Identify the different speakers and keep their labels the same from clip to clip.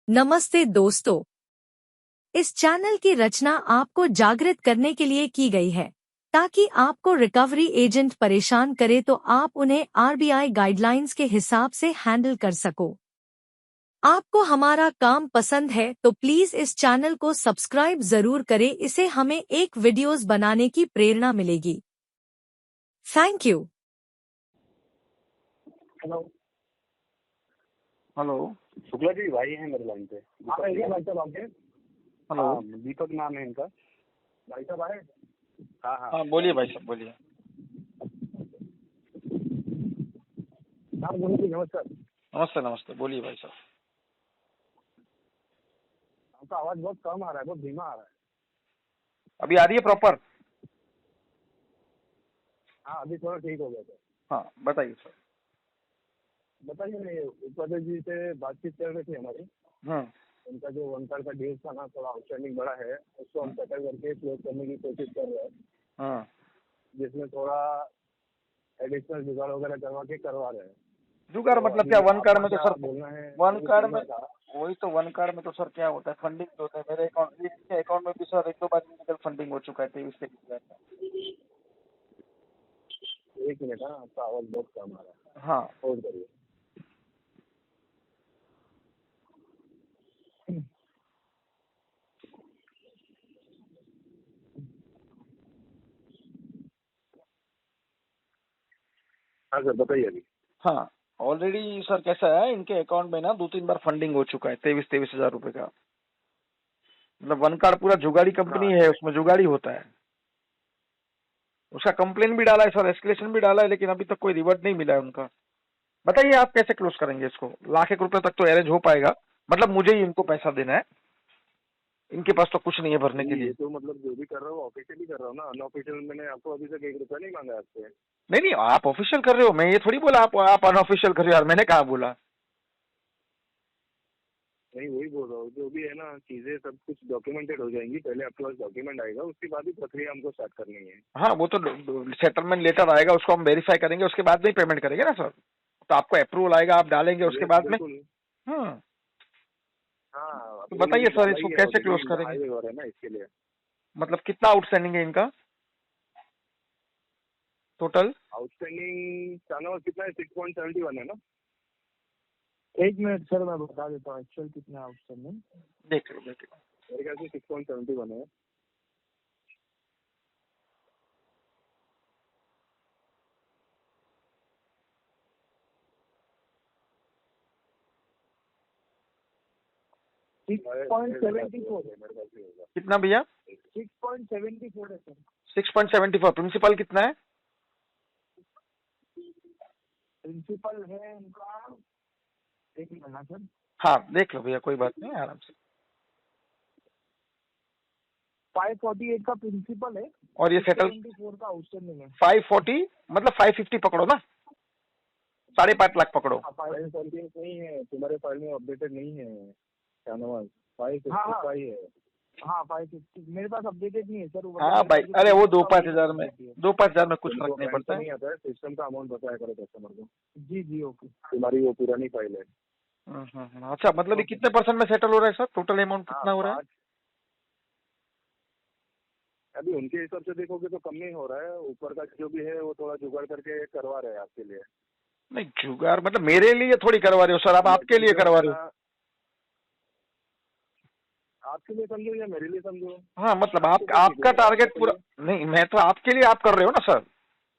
Speaker 1: नमस्ते दोस्तों, इस चैनल की रचना आपको जागृत करने के लिए की गई है ताकि आपको रिकवरी एजेंट परेशान करे तो आप उन्हें आरबीआई गाइडलाइंस के हिसाब से हैंडल कर सको। आपको हमारा काम पसंद है तो प्लीज इस चैनल को सब्सक्राइब जरूर करें, इससे हमें एक वीडियोस बनाने की प्रेरणा मिलेगी। Thank you.
Speaker 2: Hello.
Speaker 3: Hello.
Speaker 2: Shukla ji भाई हैं मेरे लाइन पे।
Speaker 3: हाँ
Speaker 2: है भाई साहब आपके?
Speaker 3: हेलो।
Speaker 2: हाँ, दीपक नाम है इनका। भाई साहब आए? हाँ हाँ
Speaker 3: हाँ बोलिए भाई साहब, बोलिए।
Speaker 2: हाँ बोलिए। नमस्कार।
Speaker 3: नमस्ते नमस्ते, बोलिए भाई साहब।
Speaker 2: आपका आवाज बहुत कम आ रहा है, बहुत धीमा आ रहा है।
Speaker 3: अभी आ रही है प्रॉपर?
Speaker 2: हाँ अभी थोड़ा ठीक हो गया सर।
Speaker 3: हाँ बताइए सर।
Speaker 2: बताइए नहीं, ऊपर जी से बातचीत चल रही थी हमारी।
Speaker 3: हम्म
Speaker 2: उनका जो वन कार्ड का ड्यूज था ना, थोड़ा आउटस्टैंडिंग बड़ा है, उसको हम सेटल करके क्लोज करने की कोशिश कर रहे हैं,
Speaker 3: हाँ।
Speaker 2: जिसमें थोड़ा एडिशनल जुगाड़ वगैरह करवा रहे हैं।
Speaker 3: जुगाड़
Speaker 2: तो
Speaker 3: मतलब
Speaker 2: अभी
Speaker 3: क्या? वन कार्ड
Speaker 2: आपको
Speaker 3: में तो
Speaker 2: क्या
Speaker 3: सर,
Speaker 2: बोलना है
Speaker 3: वन
Speaker 2: वो
Speaker 3: कार्ड में
Speaker 2: पूछना था।
Speaker 3: वही तो, वन कार्ड में तो सर क्या होता है, फंडिंग होता है। मेरे अकाउंट में भी सर एक दो बार इलीगल फंडिंग हो चुका है 23-23 हजार का।
Speaker 2: एक मिनट, हाँ आपका आवाज बहुत कम आ रहा है,
Speaker 3: हाँ
Speaker 2: होल्ड करिए। हाँ सर बताइए अभी।
Speaker 3: हाँ, ऑलरेडी सर कैसा है, इनके अकाउंट में ना 2-3 बार फंडिंग हो चुका है 23-23 हजार रुपए का। मतलब वन कार्ड पूरा जुगाड़ी कंपनी
Speaker 2: हाँ
Speaker 3: है, उसमें जुगाड़ी होता है। उसका कंप्लेन भी डाला है सर, एस्केलेशन भी डाला है, लेकिन अभी तक कोई रिवर्ट नहीं मिला है उनका। बताइए आप कैसे क्लोज करेंगे इसको? लाख एक रुपए तक तो अरेंज हो पाएगा, मतलब मुझे ही इनको पैसा देना है, इनके पास तो कुछ नहीं है भरने के
Speaker 2: नहीं, ये
Speaker 3: लिए।
Speaker 2: तो मतलब जो भी कर रहा हूँ ऑफिशियली कर रहा हूँ ना, अनऑफिशियल मैंने आपको अभी तक 1 रुपया नहीं मांगा आपसे।
Speaker 3: नहीं नहीं, आप ऑफिशियल कर रहे हो, मैं ये थोड़ी बोला आप अनऑफिशियल कर रहे हो यार, मैंने कहा बोला।
Speaker 2: नहीं वही बोल रहा हूँ, जो भी है ना चीजें सब कुछ डॉक्यूमेंटेड हो जाएंगी, पहले आपके पास डॉक्यूमेंट आएगा, उसके बाद ही प्रक्रिया हमको स्टार्ट करनी है।
Speaker 3: हाँ वो तो सेटलमेंट लेटर आएगा, उसको हम वेरीफाई करेंगे, उसके बाद में पेमेंट करेंगे ना सर। तो आपको अप्रूवल आएगा, आप डालेंगे, उसके
Speaker 2: ये
Speaker 3: बाद में।
Speaker 2: बिल्कुल।
Speaker 3: हाँ
Speaker 2: हाँ
Speaker 3: तो
Speaker 2: अप्रूवल
Speaker 3: बताइए
Speaker 2: तो
Speaker 3: सर,
Speaker 2: डाला
Speaker 3: इसको
Speaker 2: ही है
Speaker 3: कैसे
Speaker 2: ऑलरेडी,
Speaker 3: क्लोज
Speaker 2: इनका
Speaker 3: करेंगे?
Speaker 2: हाईवे और है ना इसके लिए।
Speaker 3: मतलब कितना आउटस्टैंडिंग है इनका टोटल?
Speaker 2: आउटस्टैंडिंग टर्नओवर कितना है? 6.71 है ना। एक मिनट सर मैं बता देता हूँ एक्चुअल कितना आउटस्टैंडिंग।
Speaker 3: देख लो देख लो।
Speaker 2: मेरे ख्याल से 6.71 है। मेरे ख्याल से होगा।
Speaker 3: कितना भैया?
Speaker 2: 6.74 है सर।
Speaker 3: 6.74। प्रिंसिपल कितना है?
Speaker 2: प्रिंसिपल है उनका, एक मिनट सर।
Speaker 3: हाँ देख लो भैया, कोई बात नहीं, आराम से।
Speaker 2: 548 का प्रिंसिपल है
Speaker 3: और ये सेटल
Speaker 2: 74 का आउटस्टैंडिंग है।
Speaker 3: 540 मतलब 550 पकड़ो ना, 5.5 लाख पकड़ो।
Speaker 2: 548 नहीं है तुम्हारे फाइल में, अपडेटेड नहीं है क्या नाम? 555 है। हाँ 550 मेरे पास अपडेटेड नहीं है सर।
Speaker 3: हाँ भाई, अरे वो 2-5 हजार में, 2-5 हजार में कुछ फर्क नहीं पड़ता है।
Speaker 2: नहीं आता है, सिस्टम का अमाउंट बताया करो कस्टमर को। जी जी ओके। तुम्हारी वो पुरानी फाइल है।
Speaker 3: अच्छा, मतलब ये कितने % में सेटल हो रहा है सर? टोटल अमाउंट कितना हो रहा है?
Speaker 2: अभी उनके हिसाब से देखोगे तो कम नहीं हो रहा है, ऊपर का जो भी है वो थोड़ा जुगाड़ करके करवा रहे हैं आपके लिए।
Speaker 3: नहीं जुगाड़ मतलब मेरे लिए थोड़ी करवा रहे हो सर, आप आपके लिए करवा रहे हो।
Speaker 2: आपके लिए समझो या मेरे लिए समझो?
Speaker 3: हाँ मतलब आपका टारगेट पूरा नहीं, मैं तो आपके लिए आप कर रहे हो ना सर,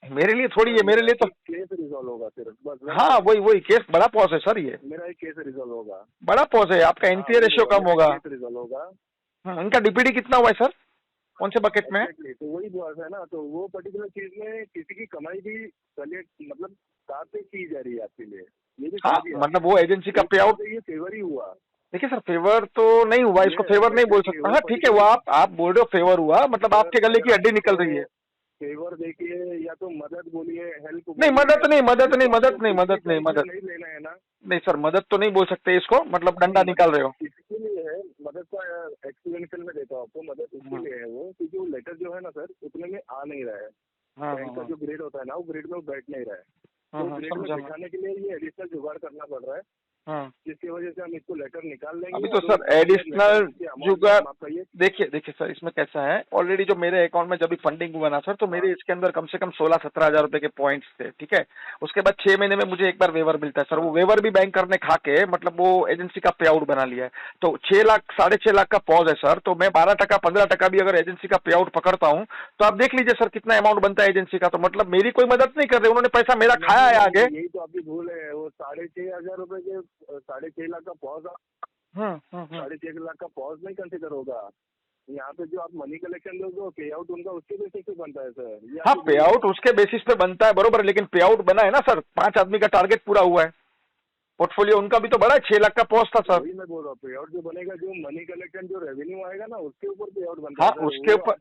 Speaker 3: मेरे लिए थोड़ी है। मेरे लिए तो
Speaker 2: केस रिजॉल्व होगा सिर्फ बस।
Speaker 3: हाँ वही केस बड़ा पॉज है सर, ये
Speaker 2: मेरा एक केस रिजॉल्व होगा,
Speaker 3: बड़ा पॉज है, आपका एनपीए रेशियो कम होगा।
Speaker 2: केस रिजॉल्व होगा।
Speaker 3: इनका डीपीडी कितना हुआ है सर, कौन से बकेट में?
Speaker 2: तो वही बात है ना, तो वो पर्टिकुलर चीज में किसी की कमाई भी कलेक्ट मतलब साथ से की जा रही है आपके लिए। ये भी
Speaker 3: हाँ मतलब वो एजेंसी का पे आउट।
Speaker 2: ये फेवर ही हुआ।
Speaker 3: देखिए सर, फेवर तो नहीं हुआ, इसको फेवर नहीं बोल सकता। हाँ ठीक है, वो आप बोल रहे हो फेवर हुआ, मतलब आपके गले की हड्डी निकल रही है।
Speaker 2: फेवर देखिए या तो मदद बोलिए, हेल्प
Speaker 3: नहीं मदद नहीं
Speaker 2: लेना है ना।
Speaker 3: नहीं सर, मदद तो नहीं बोल सकते इसको, मतलब डंडा निकाल रहे हो।
Speaker 2: इसके लिए है मदद का एक्सप्लेनेशन में देता हूँ आपको। मदद इसके लिए है वो, क्योंकि वो लेटर जो है ना सर उतने में आ नहीं रहा है। बैंक का जो ग्रेड होता है ना, वो ग्रेड में बैठ नहीं रहा है। तो ग्रेड में बैठाने के लिए ये एडिशनल जुगाड़ करना पड़ रहा है।
Speaker 3: हाँ।
Speaker 2: जिसकी वजह से हम इसको लेटर निकाल लेंगे।
Speaker 3: अभी तो
Speaker 2: और
Speaker 3: सर एडिशनल जुगाड़
Speaker 2: आपका ये
Speaker 3: देखिए सर, इसमें कैसा है, ऑलरेडी जो मेरे अकाउंट में जब भी फंडिंग हुआ ना सर, तो मेरे
Speaker 2: हाँ।
Speaker 3: इसके अंदर कम से कम 16-17 हजार रुपए के पॉइंट्स थे, ठीक है। उसके बाद 6 महीने में मुझे एक बार वेवर मिलता है सर, वो
Speaker 2: हाँ।
Speaker 3: वेवर भी बैंकर ने खा के मतलब वो एजेंसी का पे आउट बना लिया है। तो 6 लाख 6.5 लाख का पॉज है सर, तो मैं 12% 15% भी अगर एजेंसी का पे आउट पकड़ता हूँ तो आप देख लीजिए सर कितना अमाउंट बनता है एजेंसी का। तो मतलब मेरी कोई मदद नहीं कर रहे, उन्होंने पैसा मेरा खाया है आगे।
Speaker 2: यही तो आपकी भूल है, वो 6,500 रुपए के 6.5 लाख का पॉज, 6.5 लाख का पॉज नहीं कंसिडर होगा। यहाँ पे जो आप मनी कलेक्शन लोग पे आउट उनका उसके बेसिस पे बनता है सर।
Speaker 3: हाँ, पे आउट उसके बेसिस पे बनता है बरोबर, लेकिन पे आउट बना है ना सर, 5 आदमी का टारगेट पूरा हुआ है। पोर्टफोलियो उनका भी तो बड़ा है, 6 लाख का पॉज था सर।
Speaker 2: वही मैं बोल रहा हूँ, पे आउट जो बनेगा, जो मनी कलेक्शन जो रेवेन्यू आएगा ना उसके ऊपर पे आउट बनता
Speaker 3: हाँ,
Speaker 2: है।
Speaker 3: उसके ऊपर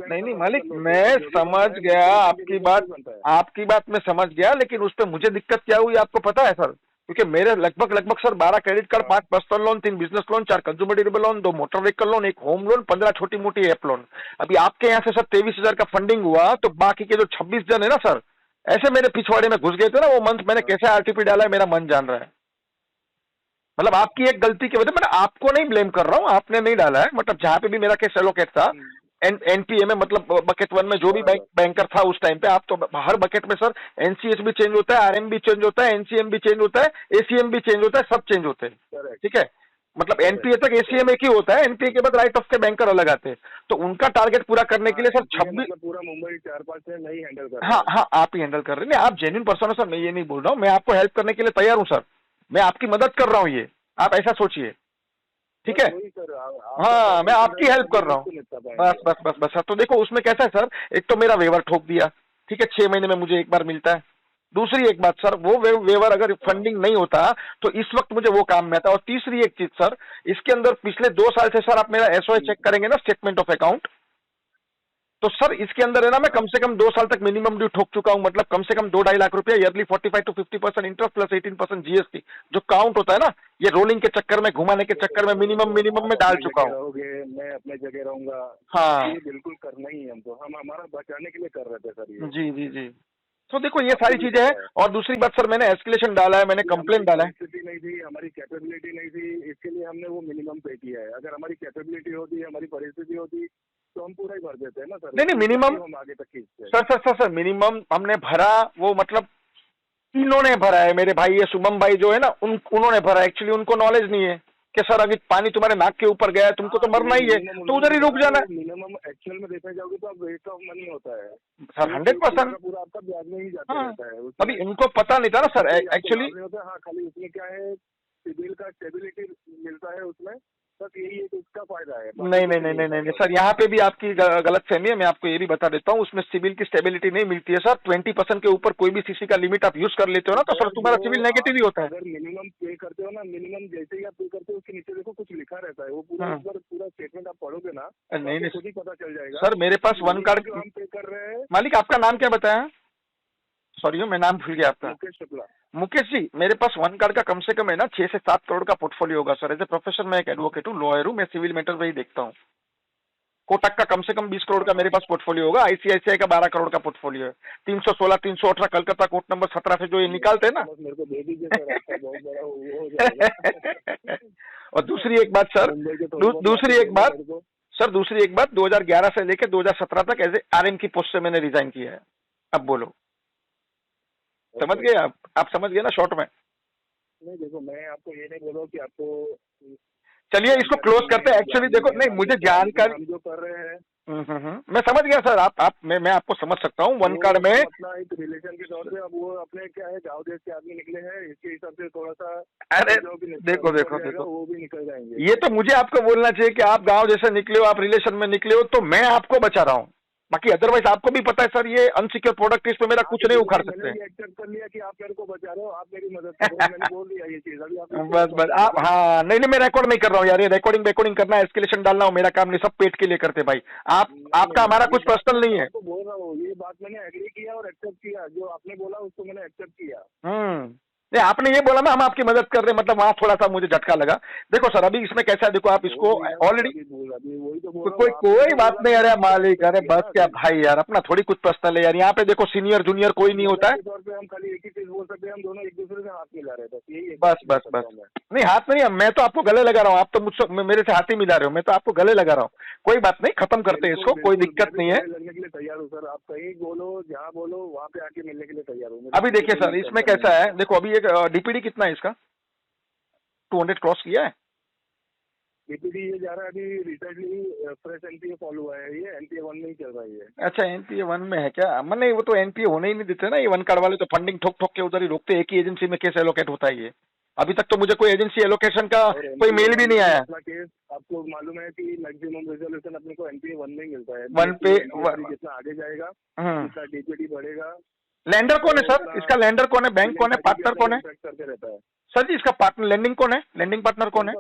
Speaker 3: नहीं मालिक,
Speaker 2: जो
Speaker 3: मैं
Speaker 2: भी
Speaker 3: समझ
Speaker 2: बनता है,
Speaker 3: गया
Speaker 2: मनी
Speaker 3: आपकी
Speaker 2: कलेक्शन
Speaker 3: बात,
Speaker 2: के बनता है।
Speaker 3: आपकी बात मैं समझ गया, लेकिन उस पर मुझे दिक्कत क्या हुई आपको पता है सर? क्योंकि मेरे लगभग sir 12 credit card, 5 personal loan, 3 business loan, 4 consumer durable loan, 2 motor vehicle loan, 1 home loan, 15 छोटी मोटी एप लोन। अभी आपके यहाँ से सर 23,000 का फंडिंग हुआ, तो बाकी के जो 26 जन है ना सर, ऐसे मेरे पिछवाड़े में घुस गए थे ना, वो मंथ मैंने कैसे आरटीपी डाला है मेरा मन जान रहा है। मतलब आपकी एक गलती की वजह, मैं आपको नहीं ब्लेम कर रहा हूँ, आपने नहीं डाला है, मतलब जहां पे भी मेरा केस एलोकेट था एनपीए में, मतलब बकेट 1 में जो भी बैंकर था उस टाइम पे, आप तो हर बकेट में सर एनसीएस भी चेंज होता है, आरएम भी चेंज होता है, एनसीएम भी चेंज होता है, एसीएम भी चेंज होता है, सब चेंज होते हैं, ठीक है। मतलब एनपीए तक एसीएम एक ही होता है, एनपीए के बाद राइट ऑफ के बैंकर अलग आते हैं। तो उनका टारगेट पूरा करने के लिए सर 26
Speaker 2: पूरा मुंबई 4-5 से नहीं हैंडल कर
Speaker 3: हाँ हाँ, आप ही हैंडल कर रहे हैं, आप जेन्युइन पर्सन हो सर, मैं ये नहीं बोल रहा हूँ, मैं आपको हेल्प करने के लिए तैयार हूँ सर, मैं आपकी मदद कर रहा हूँ, ये आप ऐसा सोचिए, ठीक है। हाँ, मैं आपकी हेल्प कर रहा हूँ, बस बस बस बस सर। तो देखो उसमें कैसा है सर, एक तो मेरा वेवर ठोक दिया, ठीक है, 6 महीने में मुझे एक बार मिलता है। दूसरी एक बात सर, वो वेवर अगर फंडिंग नहीं होता तो इस वक्त मुझे वो काम में आता। और तीसरी एक चीज सर, इसके अंदर पिछले 2 साल से सर आप मेरा एसओए चेक करेंगे ना, स्टेटमेंट ऑफ अकाउंट, तो सर इसके अंदर है ना, मैं कम से कम 2 साल तक मिनिमम ड्यू ठोक चुका हूं, मतलब कम से कम 2-2.5 लाख रुपया yearly, 45 to 50% interest plus 18% GST जो काउंट होता है ना, ये रोलिंग के चक्कर में, घुमाने के चक्कर में मिनिमम में डाल चुका हूँ।
Speaker 2: मैं अपने जगह रहूंगा,
Speaker 3: हाँ,
Speaker 2: ये बिल्कुल करना ही है हमको, हम हमारा बचाने के लिए कर रहे थे सर ये।
Speaker 3: जी जी जी। तो देखो ये सारी चीजें हैं, और दूसरी बात सर, मैंने एस्केलेशन डाला है, मैंने कंप्लेंट डाला है।
Speaker 2: परिस्थिति नहीं थी, हमारी कैपेबिलिटी नहीं थी, इसके लिए हमने वो मिनिमम पे किया है। अगर हमारी कैपेबिलिटी होती, हमारी परिस्थिति होती तो हम पूरा ही भर देते हैं ना सर।
Speaker 3: नहीं मिनिमम
Speaker 2: हम आगे तक खींचते हैं
Speaker 3: सर मिनिमम हमने भरा, वो मतलब तीनों ने भरा है, मेरे भाई ये शुभम भाई जो है ना, उन्होंने भरा। एक्चुअली उनको नॉलेज नहीं है कि सर अभी पानी तुम्हारे नाक के ऊपर गया है, तुमको तो मरना ही है, तो उधर ही रुक जाना है।
Speaker 2: मिनिमम एक्चुअल में देखा जाओगे तो आप वेस्ट ऑफ मनी होता है
Speaker 3: सर 100%,
Speaker 2: पूरा आपका ब्याज में ही जाता रहता है।
Speaker 3: अभी इनको पता नहीं था ना सर एक्चुअली।
Speaker 2: हाँ, खाली उसमें क्या है, सिबिल का स्टेबिलिटी मिलता है उसमें, बस यही एक उसका फायदा है।
Speaker 3: नहीं सर, यहाँ पे भी आपकी गलत फहमी है, मैं आपको ये भी बता देता हूँ, उसमें सिविल की स्टेबिलिटी नहीं मिलती है सर। 20% के ऊपर कोई भी सीसी का लिमिट आप यूज कर लेते हो ना, तो सर तुम्हारा सिविल नेगेटिव ही होता है।
Speaker 2: अगर मिनिमम पे करते हो ना, मिनिमम जैसे ही आप पे करते हो उसके नीचे देखो कुछ लिखा रहता है, वो पूरा स्टेटमेंट आप पढ़ोगे ना,
Speaker 3: नहीं
Speaker 2: खुद ही पता चल जाएगा
Speaker 3: सर। मेरे पास 1 कार्ड,
Speaker 2: हम पे कर रहे हैं।
Speaker 3: मालिक आपका नाम क्या बताया? सॉरी मैं नाम भूल गया आपका।
Speaker 2: मुकेश शुक्ला।
Speaker 3: मुकेश जी, मेरे पास 1 कार्ड का कम से कम है ना 6 से 7 करोड़ का पोर्टफोलियो होगा सर। एज ए प्रोफेशन मैं एक एडवोकेट हूँ, लॉयर हूँ, मैं सिविल मैटर वही देखता हूँ। कोटक का कम से कम 20 करोड़ का मेरे पास पोर्टफोलियो होगा, आईसीआईसीआई का 12 करोड़ का पोर्टफोलियो है, 316, 318 कलकत्ता कोर्ट नंबर 17 से जो ये निकालते हैं ना।
Speaker 2: मेरे को दे दीजिए सर, आपका बहुत बड़ा वो हो जाएगा।
Speaker 3: और दूसरी एक बात सर, दूसरी एक बात सर, दूसरी एक बात, 2011 से लेकर 2017 तक एज ए आरएम की पोस्ट से मैंने रिजाइन किया है। अब बोलो, समझ गए आप समझ गए ना शॉर्ट में?
Speaker 2: नहीं देखो, मैं आपको ये नहीं बोल रहा हूँ कि आपको,
Speaker 3: चलिए इसको क्लोज करते हैं। एक्चुअली देखो, नहीं मुझे जानकारी,
Speaker 2: हम जो कर रहे हैं
Speaker 3: मैं समझ गया सर, आप मैं आपको समझ सकता हूँ। 1 कार्ड में
Speaker 2: अपना एक रिलेशन के तौर पे, अब वो अपने क्या है, गाँव देश के आदमी निकले हैं, इसके हिसाब से थोड़ा सा,
Speaker 3: अरे देखो
Speaker 2: वो भी निकल जाएंगे।
Speaker 3: ये तो मुझे आपको बोलना चाहिए कि आप गांव जैसे निकले हो, आप रिलेशन में निकले हो, तो मैं आपको बचा रहा हूँ। बाकी अदरवाइज आपको भी पता है सर, ये अनसिक्योर प्रोडक्ट, इसमें मेरा कुछ नहीं उखाड़ सकते।
Speaker 2: मैंने एक्सेप्ट कर लिया कि आप मेरे को बचा रहे हो, आप मेरी मदद करो, मैंने बोल दिया ये चीज। अभी आप
Speaker 3: बस आप, हाँ नहीं मैं रिकॉर्ड नहीं कर रहा हूँ यार, ये रिकॉर्डिंग करना, एस्केलेशन डालना हो मेरा काम नहीं, सब पेट के लिए करते भाई। आपका हमारा कुछ पर्सनल नहीं है।
Speaker 2: बोल रहा हूँ, ये बात मैंने एग्री किया और एक्सेप्ट किया, जो आपने बोला उसको मैंने एक्सेप्ट किया।
Speaker 3: नहीं, आपने ये बोला ना हम आपकी मदद कर रहे हैं, मतलब वहां थोड़ा सा मुझे झटका लगा। देखो सर, अभी इसमें कैसा है, देखो आप इसको ऑलरेडी
Speaker 2: वही तो बोल रहा
Speaker 3: कोई
Speaker 2: हूँ, आपने
Speaker 3: कोई
Speaker 2: तो
Speaker 3: बात
Speaker 2: बोला
Speaker 3: नहीं,
Speaker 2: ना
Speaker 3: अरे
Speaker 2: कि
Speaker 3: मालिक, अरे
Speaker 2: है
Speaker 3: बस
Speaker 2: ना,
Speaker 3: क्या भाई यार, अपना थोड़ी कुछ पर्सनल है यार, यहाँ पे देखो सीनियर जूनियर कोई नहीं होता है।
Speaker 2: के तौर पे हम खाली एक ही चीज बोल सकते हैं, हम दोनों एक दूसरे से हाथ मिला रहे थे, यही एक
Speaker 3: बस
Speaker 2: बात बोल
Speaker 3: बस
Speaker 2: सकता
Speaker 3: बस,
Speaker 2: हूँ मैं।
Speaker 3: नहीं हाथ नहीं, मैं तो आपको गले लगा रहा हूँ, आप तो मुझसे मेरे से हाथ ही मिला रहे हो, मैं तो आपको गले लगा रहा हूँ। कोई बात नहीं, खत्म करते हैं
Speaker 2: बिल्कुल
Speaker 3: इसको, कोई
Speaker 2: बिल्कुल, मैं
Speaker 3: दिक्कत
Speaker 2: भी
Speaker 3: नहीं है।
Speaker 2: गले लगने के लिए तैयार हूँ सर, आप कहीं बोलो, जहाँ बोलो वहाँ पे आके मिलने के लिए तैयार हूँ,
Speaker 3: अभी
Speaker 2: मुझे
Speaker 3: देखिए
Speaker 2: कोई
Speaker 3: सर, इसमें
Speaker 2: टेंशन नहीं
Speaker 3: कैसा
Speaker 2: है।
Speaker 3: है, देखो अभी एक डीपीडी कितना है इसका, 200 क्रॉस किया है।
Speaker 2: डीपीडी ये जा रहा है, अभी रिसेंटली फ्रेश एनपीए फॉलो हुआ है, ये एनपीए 1 में ही चल रहा है ये।
Speaker 3: अच्छा, एनपीए 1 में है क्या? नहीं, वो तो एनपीए होने ही नहीं देते ना, ये वन कार्ड वाले तो फंडिंग ठोक ठोक के उधर ही रोकते, एक ही एजेंसी में केस एलोकेट होता है ये। अभी तक तो मुझे कोई एजेंसी एलोकेशन का
Speaker 2: और
Speaker 3: कोई
Speaker 2: एनपीए
Speaker 3: मेल
Speaker 2: 1
Speaker 3: भी नहीं
Speaker 2: में
Speaker 3: आया।
Speaker 2: अपना केस आपको मालूम है कि मैक्सिमम रेजोल्यूशन अपने को एनपीए 1 में ही मिलता है।
Speaker 3: वन पे
Speaker 2: एनपीए 3 जितना आगे जाएगा जितना डीपीडी बढ़ेगा,
Speaker 3: लैंडर कौन है
Speaker 2: तो
Speaker 3: सर इसका? लैंडर कौन है, बैंक कौन है, पार्टनर कौन है?
Speaker 2: इम्पैक्ट करते रहता है।
Speaker 3: सर जी इसका पार्टनर लैंडिंग कौन है, लैंडिंग पार्टनर कौन है?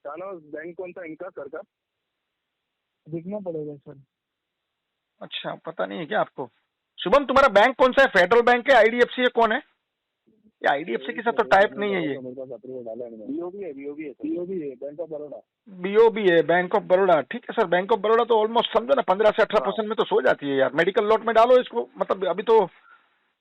Speaker 2: बैंक कौन सा इनका सर का देखना पड़ेगा सर।
Speaker 3: अच्छा, पता नहीं है क्या आपको? शुभम, तुम्हारा बैंक कौन सा है, फेडरल बैंक है, आईडीएफसी है, कौन है? या आईडीएफसी के साथ तो टाइप नहीं है ये।
Speaker 2: बीओबी है, बीओबी है, बैंक ऑफ बड़ौदा।
Speaker 3: बीओबी है, बैंक ऑफ बड़ौदा, ठीक है सर। बैंक ऑफ बड़ौदा तो ऑलमोस्ट समझो ना 15 से 18% में तो सो जाती है यार। मेडिकल लॉट में डालो इसको, मतलब अभी तो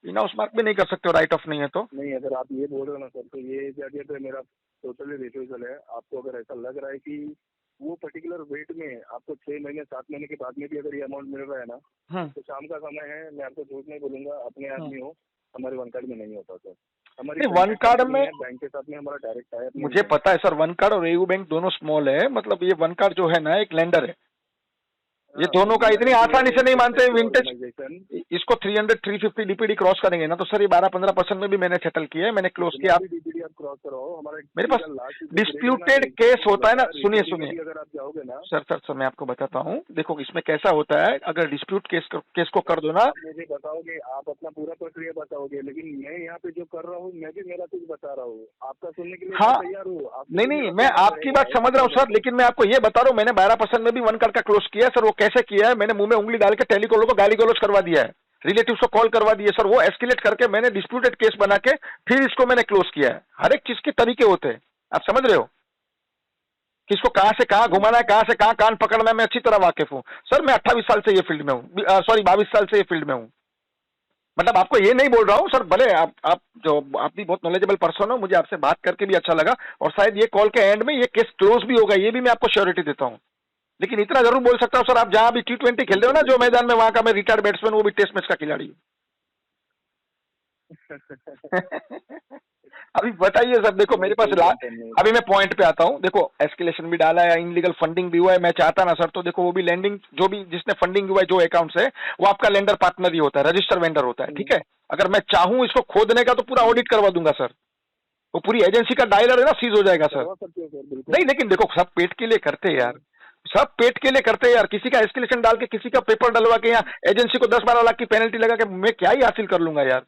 Speaker 3: इन हाउस मार्क भी नहीं कर सकते हो, राइट ऑफ नहीं है तो।
Speaker 2: नहीं, अगर आप ये बोल रहे हो ना सर, तो ये जगह पे मेरा टोटली रिफ्यूजल है। आपको अगर ऐसा लग रहा है कि वो पर्टिकुलर वेट में आपको 6 महीने 7 महीने के बाद में भी अगर ये अमाउंट मिल रहा है ना, तो शाम का समय है, मैं आपको झूठ नहीं बोलूंगा, अपने आदमी हो, हमारे वन कार्ड में नहीं होता सर। हमारी
Speaker 3: वन कार्ड में
Speaker 2: बैंक के साथ में हमारा डायरेक्ट है।
Speaker 3: मुझे पता है सर, वन कार्ड और एयू बैंक दोनों स्मॉल है, मतलब ये वन कार्ड जो है ना एक लेंडर है, ये दोनों का इतनी आसानी से नहीं मानते विंटेज। इसको 300 350 डीपीडी क्रॉस करेंगे ना तो सर ये 12-15% में भी मैंने सेटल किया है, मैंने क्लोज किया।
Speaker 2: डीपीडी आप क्रॉस करो, हमारा
Speaker 3: मेरे पास डिस्प्यूटेड केस होता है ना, सुनिए सुनिए
Speaker 2: अगर आप जाओगे ना
Speaker 3: सर मैं आपको बताता हूँ। देखो इसमें कैसा होता है, अगर डिस्प्यूट केस को कर दो ना,
Speaker 2: मुझे बताओगे, आप अपना पूरा प्रक्रिया बताओगे, लेकिन मैं यहाँ पे जो कर रहा हूँ, मैं भी मेरा कुछ बता रहा हूँ, आपका सुनने के लिए
Speaker 3: हाँ,
Speaker 2: तैयार हूँ।
Speaker 3: नहीं मैं आपकी बात समझ रहा हूँ सर, लेकिन मैं आपको ये बता रहा हूँ, मैंने 12% में भी वन कार्ड का क्लोज किया है सर। वो कैसे किया है, मैंने मुंह में उंगली डाल के टेलीकॉलर को गाली गलौज करवा दिया है, रिलेटिव्स को कॉल करवा दिए सर, वो एस्केलेट करके मैंने डिस्प्यूटेड केस बना के फिर इसको मैंने क्लोज किया है। हर एक चीज के तरीके होते हैं, आप समझ रहे हो, किसको कहां से कहां घुमाना है, कहां से कहां कान पकड़ना है, मैं अच्छी तरह वाकिफ हूं सर। मैं 28 साल से ये फील्ड में हूं, सॉरी 22 साल से ये फील्ड में हूं। मतलब आपको ये नहीं बोल रहा हूं सर, भले आप भी बहुत नॉलेजेबल पर्सन हो, मुझे आपसे बात करके भी अच्छा लगा, और शायद ये कॉल के एंड में ये केस क्लोज भी होगा, ये भी मैं आपको श्योरिटी देता हूं। लेकिन इतना जरूर बोल सकता हूं सर, आप जहां भी T20 खेल रहे हो ना जो मैदान में, वहां का मैं रिटायर्ड बैट्समैन, वो भी टेस्ट मैच का खिलाड़ी हूं। अभी बताइए सर, देखो मेरे पास अभी मैं पॉइंट पे आता हूँ। देखो एस्केलेशन भी डाला है, इनलीगल फंडिंग भी हुआ है, मैं चाहता ना सर तो देखो वो भी लैंडिंग, जो भी जिसने फंडिंग हुआ है जो अकाउंट से, वो आपका लेंडर पार्टनर ही होता है, रजिस्टर वेंडर होता है, ठीक है। अगर मैं चाहूँ इसको खोदने का तो पूरा ऑडिट करवा दूंगा सर, वो पूरी एजेंसी का डायलर है ना, सीज हो जाएगा सर। नहीं लेकिन देखो सब पेट के लिए करते हैं यार, सब पेट के लिए करते हैं यार। किसी का एस्केलेशन डाल के, किसी का पेपर डलवा के, यहाँ एजेंसी को 10-12 लाख की पेनल्टी लगा के मैं क्या ही हासिल कर लूंगा यार।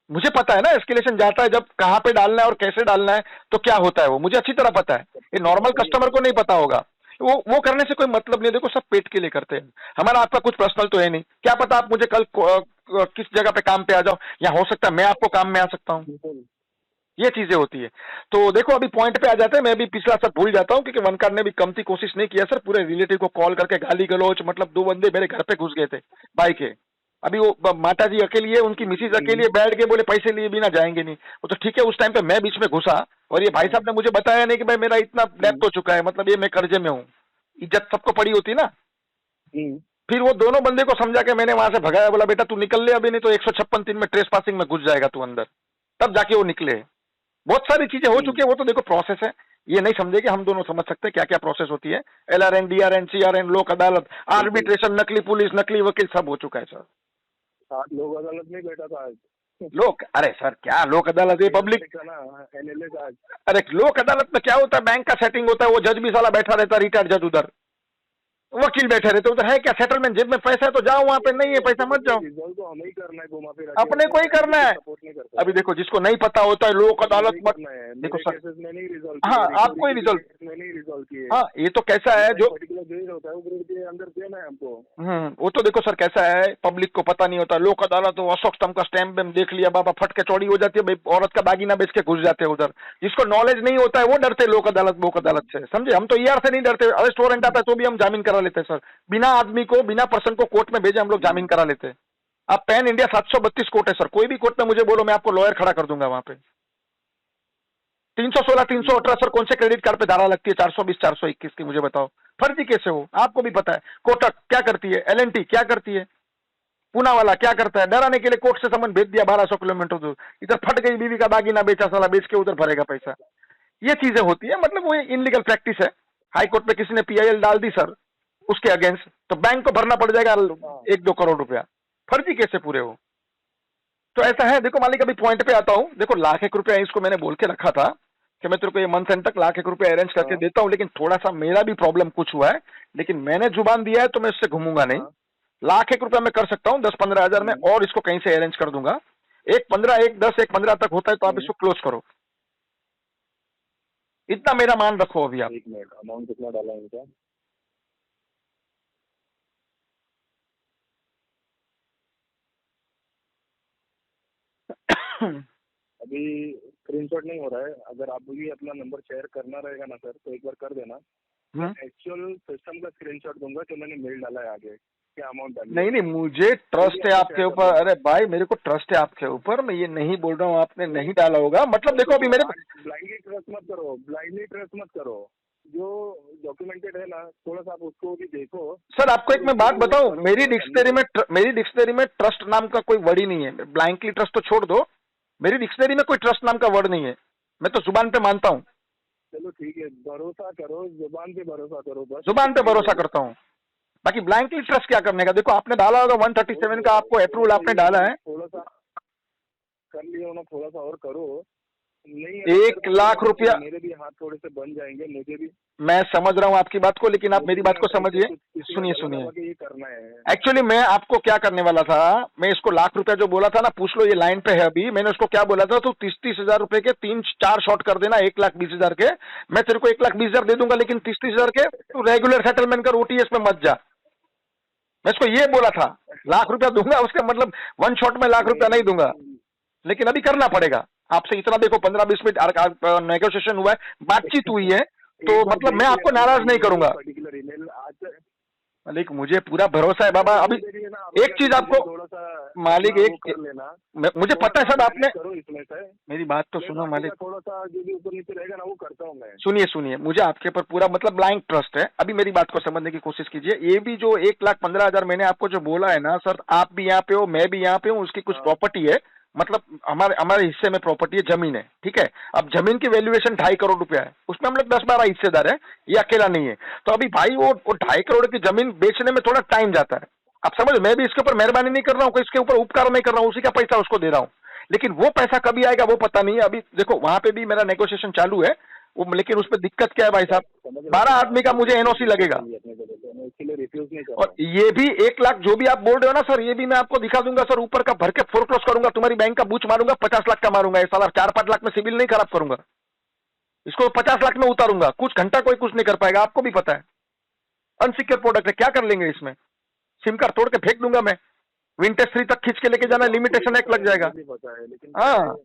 Speaker 3: मुझे पता है ना एस्केलेशन जाता है जब कहाँ पे डालना है और कैसे डालना है, तो क्या होता है वो मुझे अच्छी तरह पता है, ये नॉर्मल कस्टमर को नहीं पता होगा। वो करने से कोई मतलब नहीं, देखो सब पेट के लिए करते हैं। हमारा आपका कुछ पर्सनल तो है नहीं, क्या पता आप मुझे कल किस जगह पे काम पे आ जाओ, या हो सकता है मैं आपको काम में आ सकता हूँ, ये चीजें होती है। तो देखो अभी पॉइंट पे आ जाते हैं, मैं भी पिछला सब भूल जाता हूँ, क्योंकि वनकार ने भी कमती कोशिश नहीं किया सर, पूरे रिलेटिव को कॉल करके गाली गलौच, मतलब 2 बंदे मेरे घर पे घुस गए थे भाई के। अभी वो माता जी अकेली है, उनकी मिसिज अकेली है, बैठ के बोले पैसे लिए बिना जाएंगे नहीं, वो तो ठीक है। उस टाइम पे मैं बीच में घुसा, और ये भाई साहब ने मुझे बताया नहीं कि भाई मेरा इतना डेप्थ हो चुका है, मतलब ये मैं कर्जे में हूँ, इज्जत सबको पड़ी होती ना। फिर वो दोनों बंदे को समझा के मैंने वहां से भगाया, बोला बेटा तू निकल ले अभी, नहीं तो 156(3) में ट्रेस पासिंग में घुस जाएगा तू अंदर, तब जाके वो निकले। बहुत सारी चीजें हो चुकी है, वो तो देखो प्रोसेस है, ये नहीं समझे कि हम दोनों समझ सकते हैं क्या क्या प्रोसेस होती है। LRN, DRN, CRN, लोक अदालत, आर्बिट्रेशन, नकली पुलिस, नकली वकील, सब हो चुका है सर।
Speaker 2: लोक अदालत में बैठा था आज।
Speaker 3: लोक, अरे सर क्या लोक अदालत है, पब्लिक अरे लोक अदालत में क्या होता है, बैंक का सेटिंग होता है, वो जज भी साला बैठा रहता है, रिटायर्ड जज उधर। वकील बैठे रहते उधर, है क्या सेटलमेंट? जेब में पैसा है तो जाओ वहां पे, नहीं है पैसा मत जाओ।
Speaker 2: रिजॉल्व तो हमें ही करना है, घुमा फिरा
Speaker 3: अपने को ही करना है।
Speaker 2: सपोर्ट नहीं करता।
Speaker 3: अभी देखो जिसको नहीं पता होता है लोक अदालत मत, देखो सर,
Speaker 2: केसेस में नहीं रिजॉल्व
Speaker 3: हाँ आपको ही रिजल्ट,
Speaker 2: में नहीं रिजॉल्व किए।
Speaker 3: हाँ ये तो कैसा है जो
Speaker 2: पर्टिकुलर ग्रेड होता है वो ग्रेड के अंदर देना है हमको।
Speaker 3: वो तो देखो सर कैसा है, पब्लिक को पता नहीं होता। लोक अदालत तो अशोक स्तंभ का स्टैम्प वेम्प देख लिया, बाबा फट के चौड़ी हो जाती है, भाई औरत का दागीना बेच के घुस जाते हैं उधर। जिसको नॉलेज नहीं होता है वो डरते लोक अदालत से, समझे? हम तो ईआर से नहीं डरते, अरेस्ट वारंट आता है तो भी हम जामीन करा लेते हैं सर। बिना आदमी को, बिना पर्सन को कोर्ट में भेजे हम लोग जामीन करा लेते हैं। अब पैन इंडिया 732 कोर्ट है सर, कोई भी कोर्ट में मुझे बोलो, मैं आपको लॉयर खड़ा कर दूंगा वहां पे। 316, 318 सर कौन से क्रेडिट कार्ड पे धारा लगती है? 420, 421 की, मुझे बताओ। फर्जी कैसे हो? आपको भी पता है। कोटक क्या करती है, एलएनटी क्या करती है, पूना वाला क्या करता है? डराने के लिए कोर्ट से समन भेज दिया 1200 किलोमीटर दूर, इधर फट गई बीवी का दागीना बेचा, साला बेच के उधर भरेगा पैसा। ये चीजें होती है, मतलब वो इनलीगल प्रैक्टिस है। हाई कोर्ट में किसी ने पीआईएल डाल दी सर उसके अगेंस्ट, तो बैंक को भरना पड़ जाएगा 1-2 करोड़ रुपया। फर्जी कैसे पूरे हो? तो ऐसा है। देखो मालिक, अभी पॉइंट पे आता हूं। देखो 1,00,000 रुपया इसको मैंने बोल के रखा था कि मैं तेरे को ये मंथ एंड तक 1,00,000 रुपया अरेंज करके देता हूं, लेकिन थोड़ा सा मेरा भी प्रॉब्लम कुछ हुआ है, लेकिन मैंने जुबान दिया है तो मैं इससे घूमूंगा नहीं। 1,00,000 रुपया मैं कर सकता हूँ 10-15 हजार में, और इसको कहीं से अरेंज कर दूंगा। 1-15, 1-10, 1-15 तक होता है तो आप इसको क्लोज करो, इतना मेरा मान रखो अभी आप।
Speaker 2: 1 मिनट, अमाउंट कितना डाला है इनका? अभी स्क्रीनशॉट नहीं हो रहा है। अगर आप भी अपना नंबर शेयर करना रहेगा ना सर, तो एक बार कर देना। एक्चुअल सिस्टम का स्क्रीनशॉट दूंगा जो मैंने मेल डाला है आगे, क्या अमाउंट डाली।
Speaker 3: नहीं, मुझे ट्रस्ट है आपके ऊपर। अरे भाई मेरे को ट्रस्ट है आपके ऊपर, मैं ये नहीं बोल रहा हूँ आपने नहीं डाला होगा। मतलब देखो अभी मेरे
Speaker 2: ब्लाइंडली ट्रस्ट मत करो, ब्लाइंडली ट्रस्ट मत करो। जो डॉक्यूमेंटेड है ना, थोड़ा सा आप उसको भी देखो।
Speaker 3: सर आपको एक मैं बात बताऊं, मेरी डिक्शनरी में ट्रस्ट नाम का कोई वर्ड ही नहीं है। ब्लाइंकली ट्रस्ट तो छोड़ दो, मेरी डिक्शनरी में कोई ट्रस्ट नाम का वर्ड नहीं है। मैं तो जुबान पे मानता हूँ।
Speaker 2: चलो ठीक है, भरोसा करो, जुबान पे भरोसा करो, बस
Speaker 3: जुबान पे भरोसा करता हूँ। बाकी ब्लाइंकली ट्रस्ट क्या करने का? देखो आपने डाला होगा 137 का, आपको अप्रूवल आपने डाला है।
Speaker 2: थोड़ा सा कर लियो ना, थोड़ा सा और करो। नहीं
Speaker 3: 1,00,000 रुपया
Speaker 2: मेरे भी हाथ थोड़े से बन जाएंगे, मुझे भी।
Speaker 3: मैं समझ रहा हूँ आपकी बात को, लेकिन आप मेरी बात को समझिए। सुनिए
Speaker 2: ये करना है।
Speaker 3: एक्चुअली मैं आपको क्या करने वाला था, मैं इसको 1,00,000 रुपया जो बोला था ना, पूछ लो ये लाइन पे है अभी। मैंने उसको क्या बोला था, तो 30-30 हजार रुपए के 3-4 शॉट कर देना 1,20,000 के। मैं तेरे को 1,20,000 दे दूंगा, लेकिन 30-30 हजार के तू रेगुलर सेटलमेंट कर, ओटीएस में मत जा। मैं इसको ये बोला था 1,00,000 रुपया दूंगा, उसका मतलब 1 शॉट में 1,00,000 रुपया नहीं दूंगा, लेकिन अभी करना पड़ेगा आपसे इतना। देखो 15-20 मिनट नेगोशिएशन हुआ है, बातचीत हुई है, तो मतलब मैं आपको नाराज नहीं करूंगा। मालिक मुझे पूरा भरोसा है बाबा। अभी एक चीज आपको मालिक, एक मुझे पता है सब, आपने मेरी बात तो सुनो मालिक,
Speaker 2: थोड़ा सा जो भी ऊपर नीचे रहेगा ना वो करता हूँ मैं।
Speaker 3: सुनिए, मुझे आपके ऊपर पूरा मतलब ब्लाइंक ट्रस्ट है। अभी मेरी बात को समझने की कोशिश कीजिए। ये भी जो 1,15,000 मैंने आपको जो बोला है ना सर, आप भी यहाँ पे हो, मैं भी यहाँ पे हूँ, उसकी कुछ प्रॉपर्टी है, मतलब हमारे हिस्से में प्रॉपर्टी है, जमीन है, ठीक है। अब जमीन की वैल्यूएशन 2.5 करोड़ रुपया है, उसमें हम लोग 10-12 हिस्सेदार है, ये अकेला नहीं है। तो अभी भाई वो 2.5 करोड़ की जमीन बेचने में थोड़ा टाइम जाता है। आप समझ, मैं भी इसके ऊपर मेहरबानी नहीं कर रहा हूँ, इसके ऊपर उपकार नहीं कर रहा हूँ, उसी का पैसा उसको दे रहा हूँ, लेकिन वो पैसा कभी आएगा वो पता नहीं है। अभी देखो वहां पे भी मेरा नेगोशिएशन चालू है वो, लेकिन उसमें दिक्कत क्या है भाई साहब, 12 आदमी का मुझे एनओसी लगेगा। और ये भी 1,00,000 जो भी आप बोल रहे हो ना सर, ये भी मैं आपको दिखा दूंगा सर, ऊपर का भर के फोरक्लोज करूंगा, तुम्हारी बैंक का बूच मारूंगा, 50 लाख का मारूंगा। ये साला 4-5 लाख में सिविल नहीं खराब करूंगा, इसको 50 लाख में उतारूंगा। कुछ घंटा कोई कुछ नहीं कर पाएगा, आपको भी पता है। अनसिक्योर प्रोडक्ट है, क्या कर लेंगे इसमें? सिम कार्ड तोड़ के फेंक दूंगा मैं, विंटेज 3 तक खींच के लेके जाना, लिमिटेशन एक्ट लग जाएगा। हाँ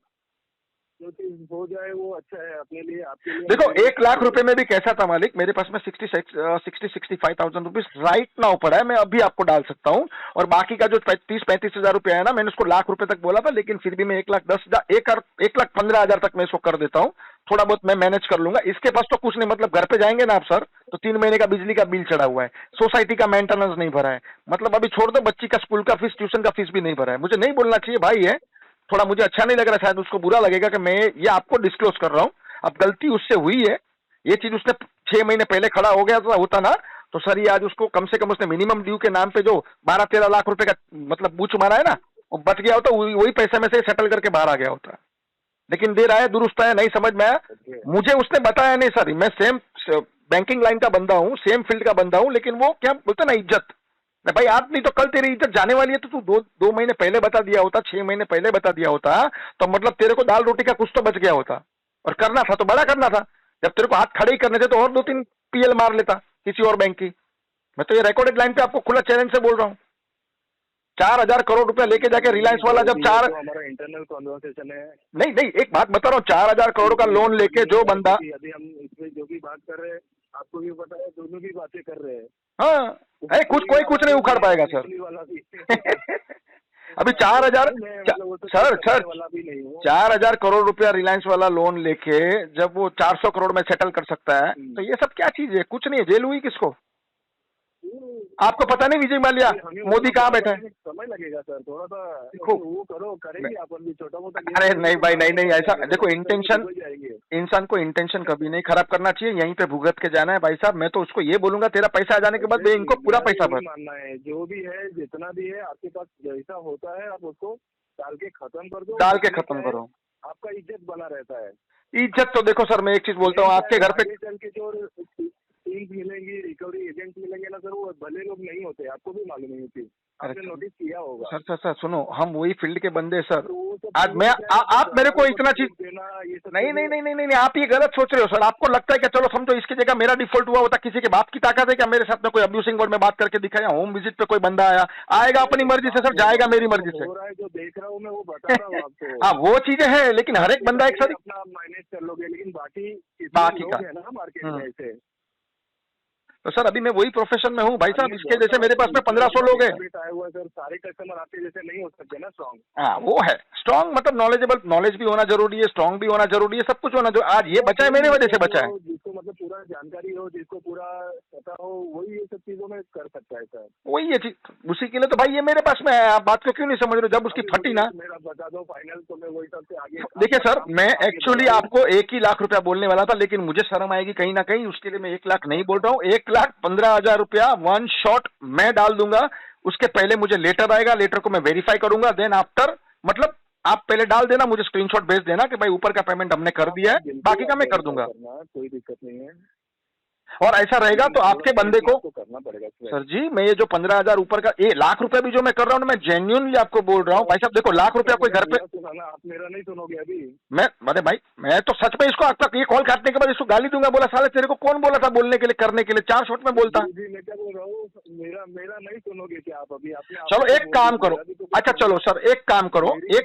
Speaker 2: जो चीज हो जाए वो अच्छा है अपने लिए, आपके लिए।
Speaker 3: देखो 1,00,000 रुपए में भी कैसा था मालिक, मेरे पास में 65,000 रुपीज राइट नाउ पड़ा है, मैं अभी आपको डाल सकता हूँ। और बाकी का जो 30-35 हजार रुपया है ना, मैंने उसको 1,00,000 रुपए तक बोला था, लेकिन फिर भी मैं 1,15,000 तक मैं इसको कर देता हूँ। थोड़ा बहुत मैं मैनेज कर लूंगा। इसके पास तो कुछ नहीं, मतलब घर पे जाएंगे ना आप सर, तो 3 महीने का बिजली का बिल चढ़ा हुआ है, सोसाइटी का मेंटेनेंस नहीं भरा है, मतलब अभी छोड़ दो बच्ची का स्कूल का फीस, ट्यूशन का फीस भी नहीं भरा है। मुझे नहीं बोलना चाहिए भाई है, थोड़ा मुझे अच्छा नहीं लग रहा, शायद उसको बुरा लगेगा कि मैं ये आपको डिस्क्लोज कर रहा हूँ। अब गलती उससे हुई है, ये चीज उसने 6 महीने पहले खड़ा हो गया होता ना, तो सर ये आज उसको कम से कम उसने मिनिमम ड्यू के नाम पे जो 12-13 लाख रुपए का मतलब बूच मारा है ना, वो बच गया होता, वही पैसे में से सेटल करके बाहर आ गया होता। लेकिन दे रहा है, दुरुस्त है, नहीं समझ में आया मुझे, उसने बताया नहीं सर। मैं बैंकिंग लाइन का बंदा हूँ, सेम फील्ड का बंदा हूँ, लेकिन वो क्या बोलते ना इज्जत, मैं भाई आज नहीं तो कल तेरी इज्जत जाने वाली है, तो तू दो महीने पहले बता दिया होता, 6 महीने पहले बता दिया होता, तो मतलब तेरे को दाल रोटी का कुछ तो बच गया होता। और करना था तो बड़ा करना था, जब तेरे को हाथ खड़े ही करने थे तो और 2-3 पीएल मार लेता किसी और बैंक की। मैं तो ये रिकॉर्डेड लाइन पे आपको खुला चैलेंज से बोल रहा हूँ। 4,000 करोड़ रुपया लेके जाके रिलायंस वाला जब
Speaker 2: हमारा इंटरनल कॉन्वर्सेशन है।
Speaker 3: नहीं एक बात बता रहा हूँ, 4,000 करोड़ का लोन लेके जो बंदा,
Speaker 2: अभी हम इसमें जो भी बात कर रहे हैं आपको भी पता है, दोनों भी बातें कर रहे हैं।
Speaker 3: हाँ कोई कुछ नहीं उखाड़ पाएगा सर। अभी 4,000 सर 4,000 करोड़ रुपया रिलायंस वाला लोन लेके जब वो 400 करोड़ में सेटल कर सकता है, तो ये सब क्या चीज है? कुछ नहीं है। जेल हुई किसको? आपको पता नहीं विजय माल्या मोदी कहाँ बैठा है?
Speaker 2: समय लगेगा सर, थोड़ा सा वो करो, करेंगे अपन भी छोटा मोटा।
Speaker 3: अरे नहीं भाई, नहीं ऐसा देखो, इंटेंशन, इंसान को इंटेंशन कभी नहीं खराब करना चाहिए, यहीं पे भुगत के जाना है भाई साहब। मैं तो उसको ये बोलूंगा, तेरा पैसा आ जाने के बाद इनको पूरा पैसा भर।
Speaker 2: मानना है जो भी है, जितना भी है आपके पास, जैसा होता है आप उसको डाल के खत्म कर दो,
Speaker 3: डाल के खत्म करो,
Speaker 2: आपका इज्जत बना रहता है।
Speaker 3: इज्जत तो देखो सर, मैं एक चीज बोलता हूँ, आपके घर पे
Speaker 2: चल के जो टीम मिलेंगी, रिकवरी एजेंट मिलेंगे ना सर, वो भले लोग नहीं होते, आपको भी मालूम नहीं होती, आपने नोटिस किया होगा।
Speaker 3: सर सुनो, हम वही फील्ड के बंदे सर। आज मैं आप मेरे को इतना चीज नहीं, आप ये गलत सोच रहे हो सर। आपको लगता है कि चलो समझो इसकी जगह मेरा डिफॉल्ट हुआ होता, किसी के बाप की ताकत है क्या मेरे साथ में कोई अब्यूसिंग वर्ड में बात करके दिखाया? होम विजिट पे कोई बंदा आएगा अपनी मर्जी से सर, जाएगा मेरी मर्जी से।
Speaker 2: जो देख रहा हूँ मैं वो बता रहा हूँ आपको।
Speaker 3: हाँ वो चीजें हैं, लेकिन हर एक बंदा एक सर
Speaker 2: अपना मैनेज कर लोगे, लेकिन बाकी
Speaker 3: का
Speaker 2: है ना मार्केट में ऐसे।
Speaker 3: तो सर अभी मैं वही प्रोफेशन में हूँ भाई साहब, इसके जैसे मेरे पास में 1500 लोग हैं।
Speaker 2: सर सारे कस्टमर आपके जैसे नहीं हो सकते ना स्ट्रॉन्ग।
Speaker 3: हाँ वो है स्ट्रॉन्ग, मतलब नॉलेजेबल, नॉलेज भी होना जरूरी है, स्ट्रॉन्ग भी होना जरूरी है, सब कुछ होना जो आज ये बचा है मेरी वजह से बचा है।
Speaker 2: जिसको मतलब पूरा जानकारी हो, जिसको पूरा पता हो, वही ये सब चीजों में कर सकता है सर।
Speaker 3: वही ये चीज, उसी के लिए तो भाई ये मेरे पास में है। आप बात को क्यों नहीं समझ रहे? जब उसकी फटी ना,
Speaker 2: मेरा बता दो फाइनल, तो मैं वही सबसे आगे।
Speaker 3: देखिए सर, मैं एक्चुअली आपको 1 ही लाख रुपया बोलने वाला था, लेकिन मुझे शर्म आएगी कहीं ना कहीं, उसके लिए मैं 1 लाख नहीं बोल रहा हूँ। 1,15,000 रुपया 1 शॉट मैं डाल दूंगा। उसके पहले मुझे लेटर आएगा, लेटर को मैं वेरीफाई करूंगा, देन आफ्टर, मतलब आप पहले डाल देना, मुझे स्क्रीनशॉट भेज देना कि भाई ऊपर का पेमेंट हमने कर दिया है, बाकी का मैं कर दूंगा,
Speaker 2: कोई दिक्कत नहीं है।
Speaker 3: और ऐसा रहेगा तो आपके बंदे को
Speaker 2: करना पड़ेगा
Speaker 3: सर जी। मैं ये जो 15,000 ऊपर का 1 लाख रुपया भी जो मैं कर रहा हूँ, मैं जेन्युइनली आपको बोल रहा हूँ भाई साहब। देखो लाख रुपया कोई घर पे,
Speaker 2: आप मेरा नहीं सुनोगे अभी।
Speaker 3: अरे भाई मैं तो सच में इसको आपका ये कॉल काटने के बाद इसको गाली दूंगा, बोला साले तेरे को कौन बोला था बोलने के लिए, करने के लिए? 4 शॉट में बोलता।
Speaker 2: मैं क्या बोल रहा हूँ, मेरा नहीं सुनोगे क्या आप अभी? आपने
Speaker 3: चलो एक काम करो, अच्छा चलो सर एक काम करो, एक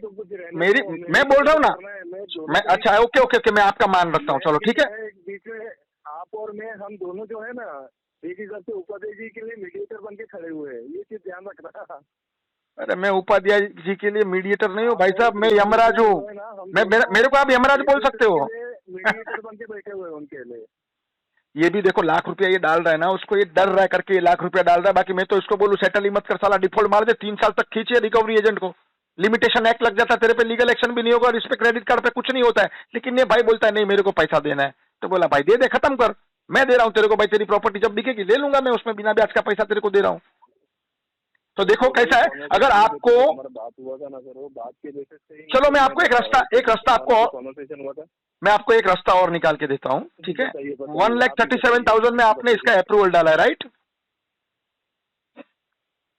Speaker 3: मेरी मैं बोल रहा हूँ ना, मैं अच्छा ओके मैं आपका मान रखता हूँ, चलो ठीक है।
Speaker 2: बीच में आप और मैं, हम दोनों जो है ना, एक हिसाब से उपाध्याय जी के लिए मीडिएटर बन के खड़े हुए हैं, ये चीज ध्यान रखना।
Speaker 3: अरे मैं उपाध्याय जी के लिए मीडिएटर नहीं हूँ भाई साहब, मैं यमराज हूँ। मेरे को आप यमराज बोल सकते हो।
Speaker 2: मीडिएटर बन के बैठे हुए उनके लिए।
Speaker 3: ये भी देखो लाख रुपया ये डाल रहा है ना, उसको ये डर रहा है करके ये लाख रुपया डाल रहा है। बाकी मैं तो इसको बोलूँ सेटल ही मत कर साला, डिफॉल्ट मार दे, 3 साल तक खींचे रिकवरी एजेंट को, लिमिटेशन एक्ट लग जाता है, तेरे पे लीगल एक्शन भी नहीं होगा, और इस पे क्रेडिट कार्ड पे कुछ नहीं होता है। लेकिन ये भाई बोलता है नहीं मेरे को पैसा देना है, तो बोला भाई दे दे, खत्म कर, मैं दे रहा हूँ तेरे को भाई, तेरी प्रॉपर्टी जब बिकेगी ले लूंगा मैं, उसमें बिना ब्याज का पैसा तेरे को दे रहा हूँ। तो देखो कैसा है, अगर आपको
Speaker 2: बात हुआ था ना सर, वो बात के बेसिस पे,
Speaker 3: चलो मैं आपको एक रास्ता आपको
Speaker 2: कॉन्वर्सेशन हुआ था,
Speaker 3: मैं आपको एक रास्ता और निकाल के देता हूँ, ठीक है। 1,37,000 में आपने इसका अप्रूवल डाला है, राइट?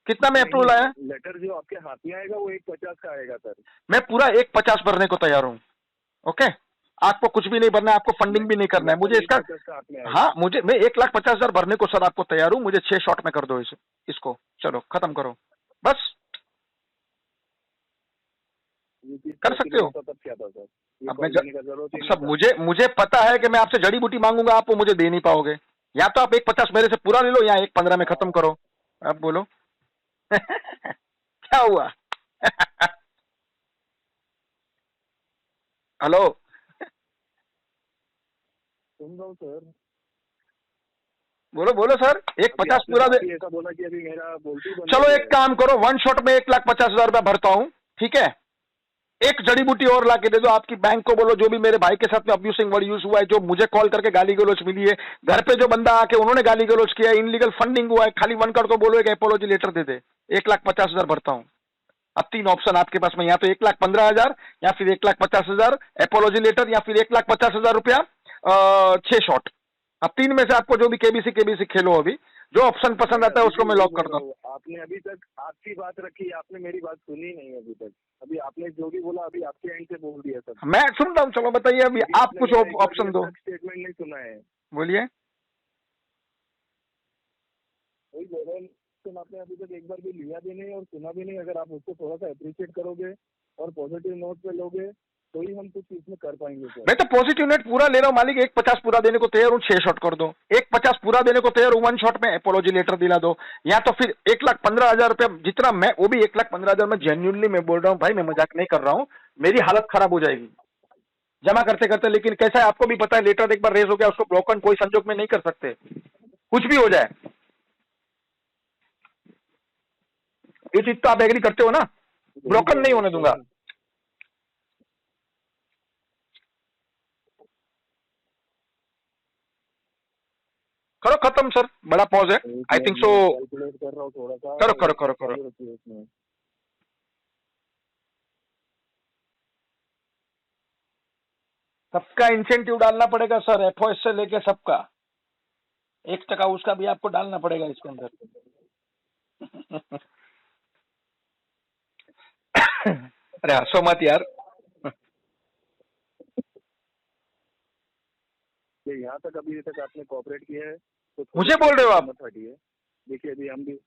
Speaker 3: कितना में अप्रूवल आया?
Speaker 2: लेटर जो आपके हाथ में आएगा वो 1,50 का आएगा सर।
Speaker 3: मैं पूरा 1,50 भरने को तैयार हूँ। ओके, आपको कुछ भी नहीं भरना है, आपको फंडिंग भी नहीं करना है मुझे इसका। हाँ मैं 1,50,000 भरने को सर आपको तैयार हूँ, मुझे 6 शॉट में कर दो इसको, चलो खत्म करो बस, कर सकते हो। अब मैं सब मुझे पता है कि मैं आपसे जड़ी बूटी मांगूंगा, आप वो मुझे दे नहीं पाओगे। या तो आप 1,50 मेरे से पूरा ले लो, या 1,15 में खत्म करो। आप बोलो क्या हुआ? हेलो
Speaker 2: सुन रहा हूँ सर,
Speaker 3: बोलो सर, 1,50 पूरा दे।
Speaker 2: ऐसा बोला कि अभी मेरा बोलती।
Speaker 3: चलो एक काम करो, 1 शॉट में 1,50,000 रुपया भरता हूँ, ठीक है। एक जड़ी बूटी और ला के दे दो, आपकी बैंक को बोलो जो भी मेरे भाई के साथ में अब्यूसिंग वर्ड यूज हुआ है, जो मुझे कॉल करके गाली गलौज मिली है, घर पे जो बंदा आके उन्होंने गाली गलौज किया, इनलीगल फंडिंग हुआ है, खाली वनकर को बोलो एक एपोलॉजी लेटर दे दे। 1,50,000 भरता हूँ। अब 3 ऑप्शन आपके पास में, या तो 1,15,000, या फिर 1,50,000 एपोलॉजी लेटर, या फिर 1,50,000 रुपया 6 शॉट। अब 3 में से आपको जो भी केबीसी खेलो, अभी जो ऑप्शन पसंद आता है उसको मैं लॉक करता हूँ।
Speaker 2: आपने अभी तक आपकी बात रखी, आपने मेरी बात सुनी नहीं अभी तक। अभी आपने जो भी बोला अभी आपके एंड से बोल दिया सब।
Speaker 3: मैं सुन रहा हूँ, चलो बताइए अभी आप कुछ ऑप्शन दो।
Speaker 2: स्टेटमेंट नहीं सुना है,
Speaker 3: बोलिए।
Speaker 2: वही बोल रहे हैं, आपने अभी तक एक बार भी लिया भी नहीं और सुना भी नहीं। अगर आप उसको थोड़ा सा अप्रिशिएट करोगे और पॉजिटिव नोट पे लोगे तो ही हम कुछ इसमें कर पाएंगे सर।
Speaker 3: मैं तो पॉजिटिव नेट पूरा ले रहा हूँ मालिक, 150 पूरा देने को तैयार हूँ, 6 शॉट कर दो। 150 पूरा देने को तैयार हूँ, 1 शॉट में एपोलॉजी लेटर दिला दो, या तो फिर 1,15,000 रुपया जितना मैं, वो भी 1,15,000 में जेन्युइनली मैं बोल रहा हूँ भाई, मैं मजाक नहीं कर रहा हूँ, मेरी हालत खराब हो जाएगी जमा करते करते। लेकिन कैसा है आपको भी पता है, लेटर एक बार रेज हो गया उसको ब्रोकन कोई संजोग में नहीं कर सकते, कुछ भी हो जाए। ये चीज तो आप एग्री करते हो ना, ब्रोकन नहीं होने दूंगा। करो खत्म सर, बड़ा पॉज है, आई थिंक सो। करो करो करो करो। सबका इंसेंटिव डालना पड़ेगा सर, एफओएस से लेके सबका 1% उसका भी आपको डालना पड़ेगा इसके अंदर। अरे हंसो मत यार।
Speaker 2: यहाँ तक अभी तक आपने कोऑपरेट किया है तो
Speaker 3: मुझे बोल रहे हो आप?
Speaker 2: देखिए अभी हम भी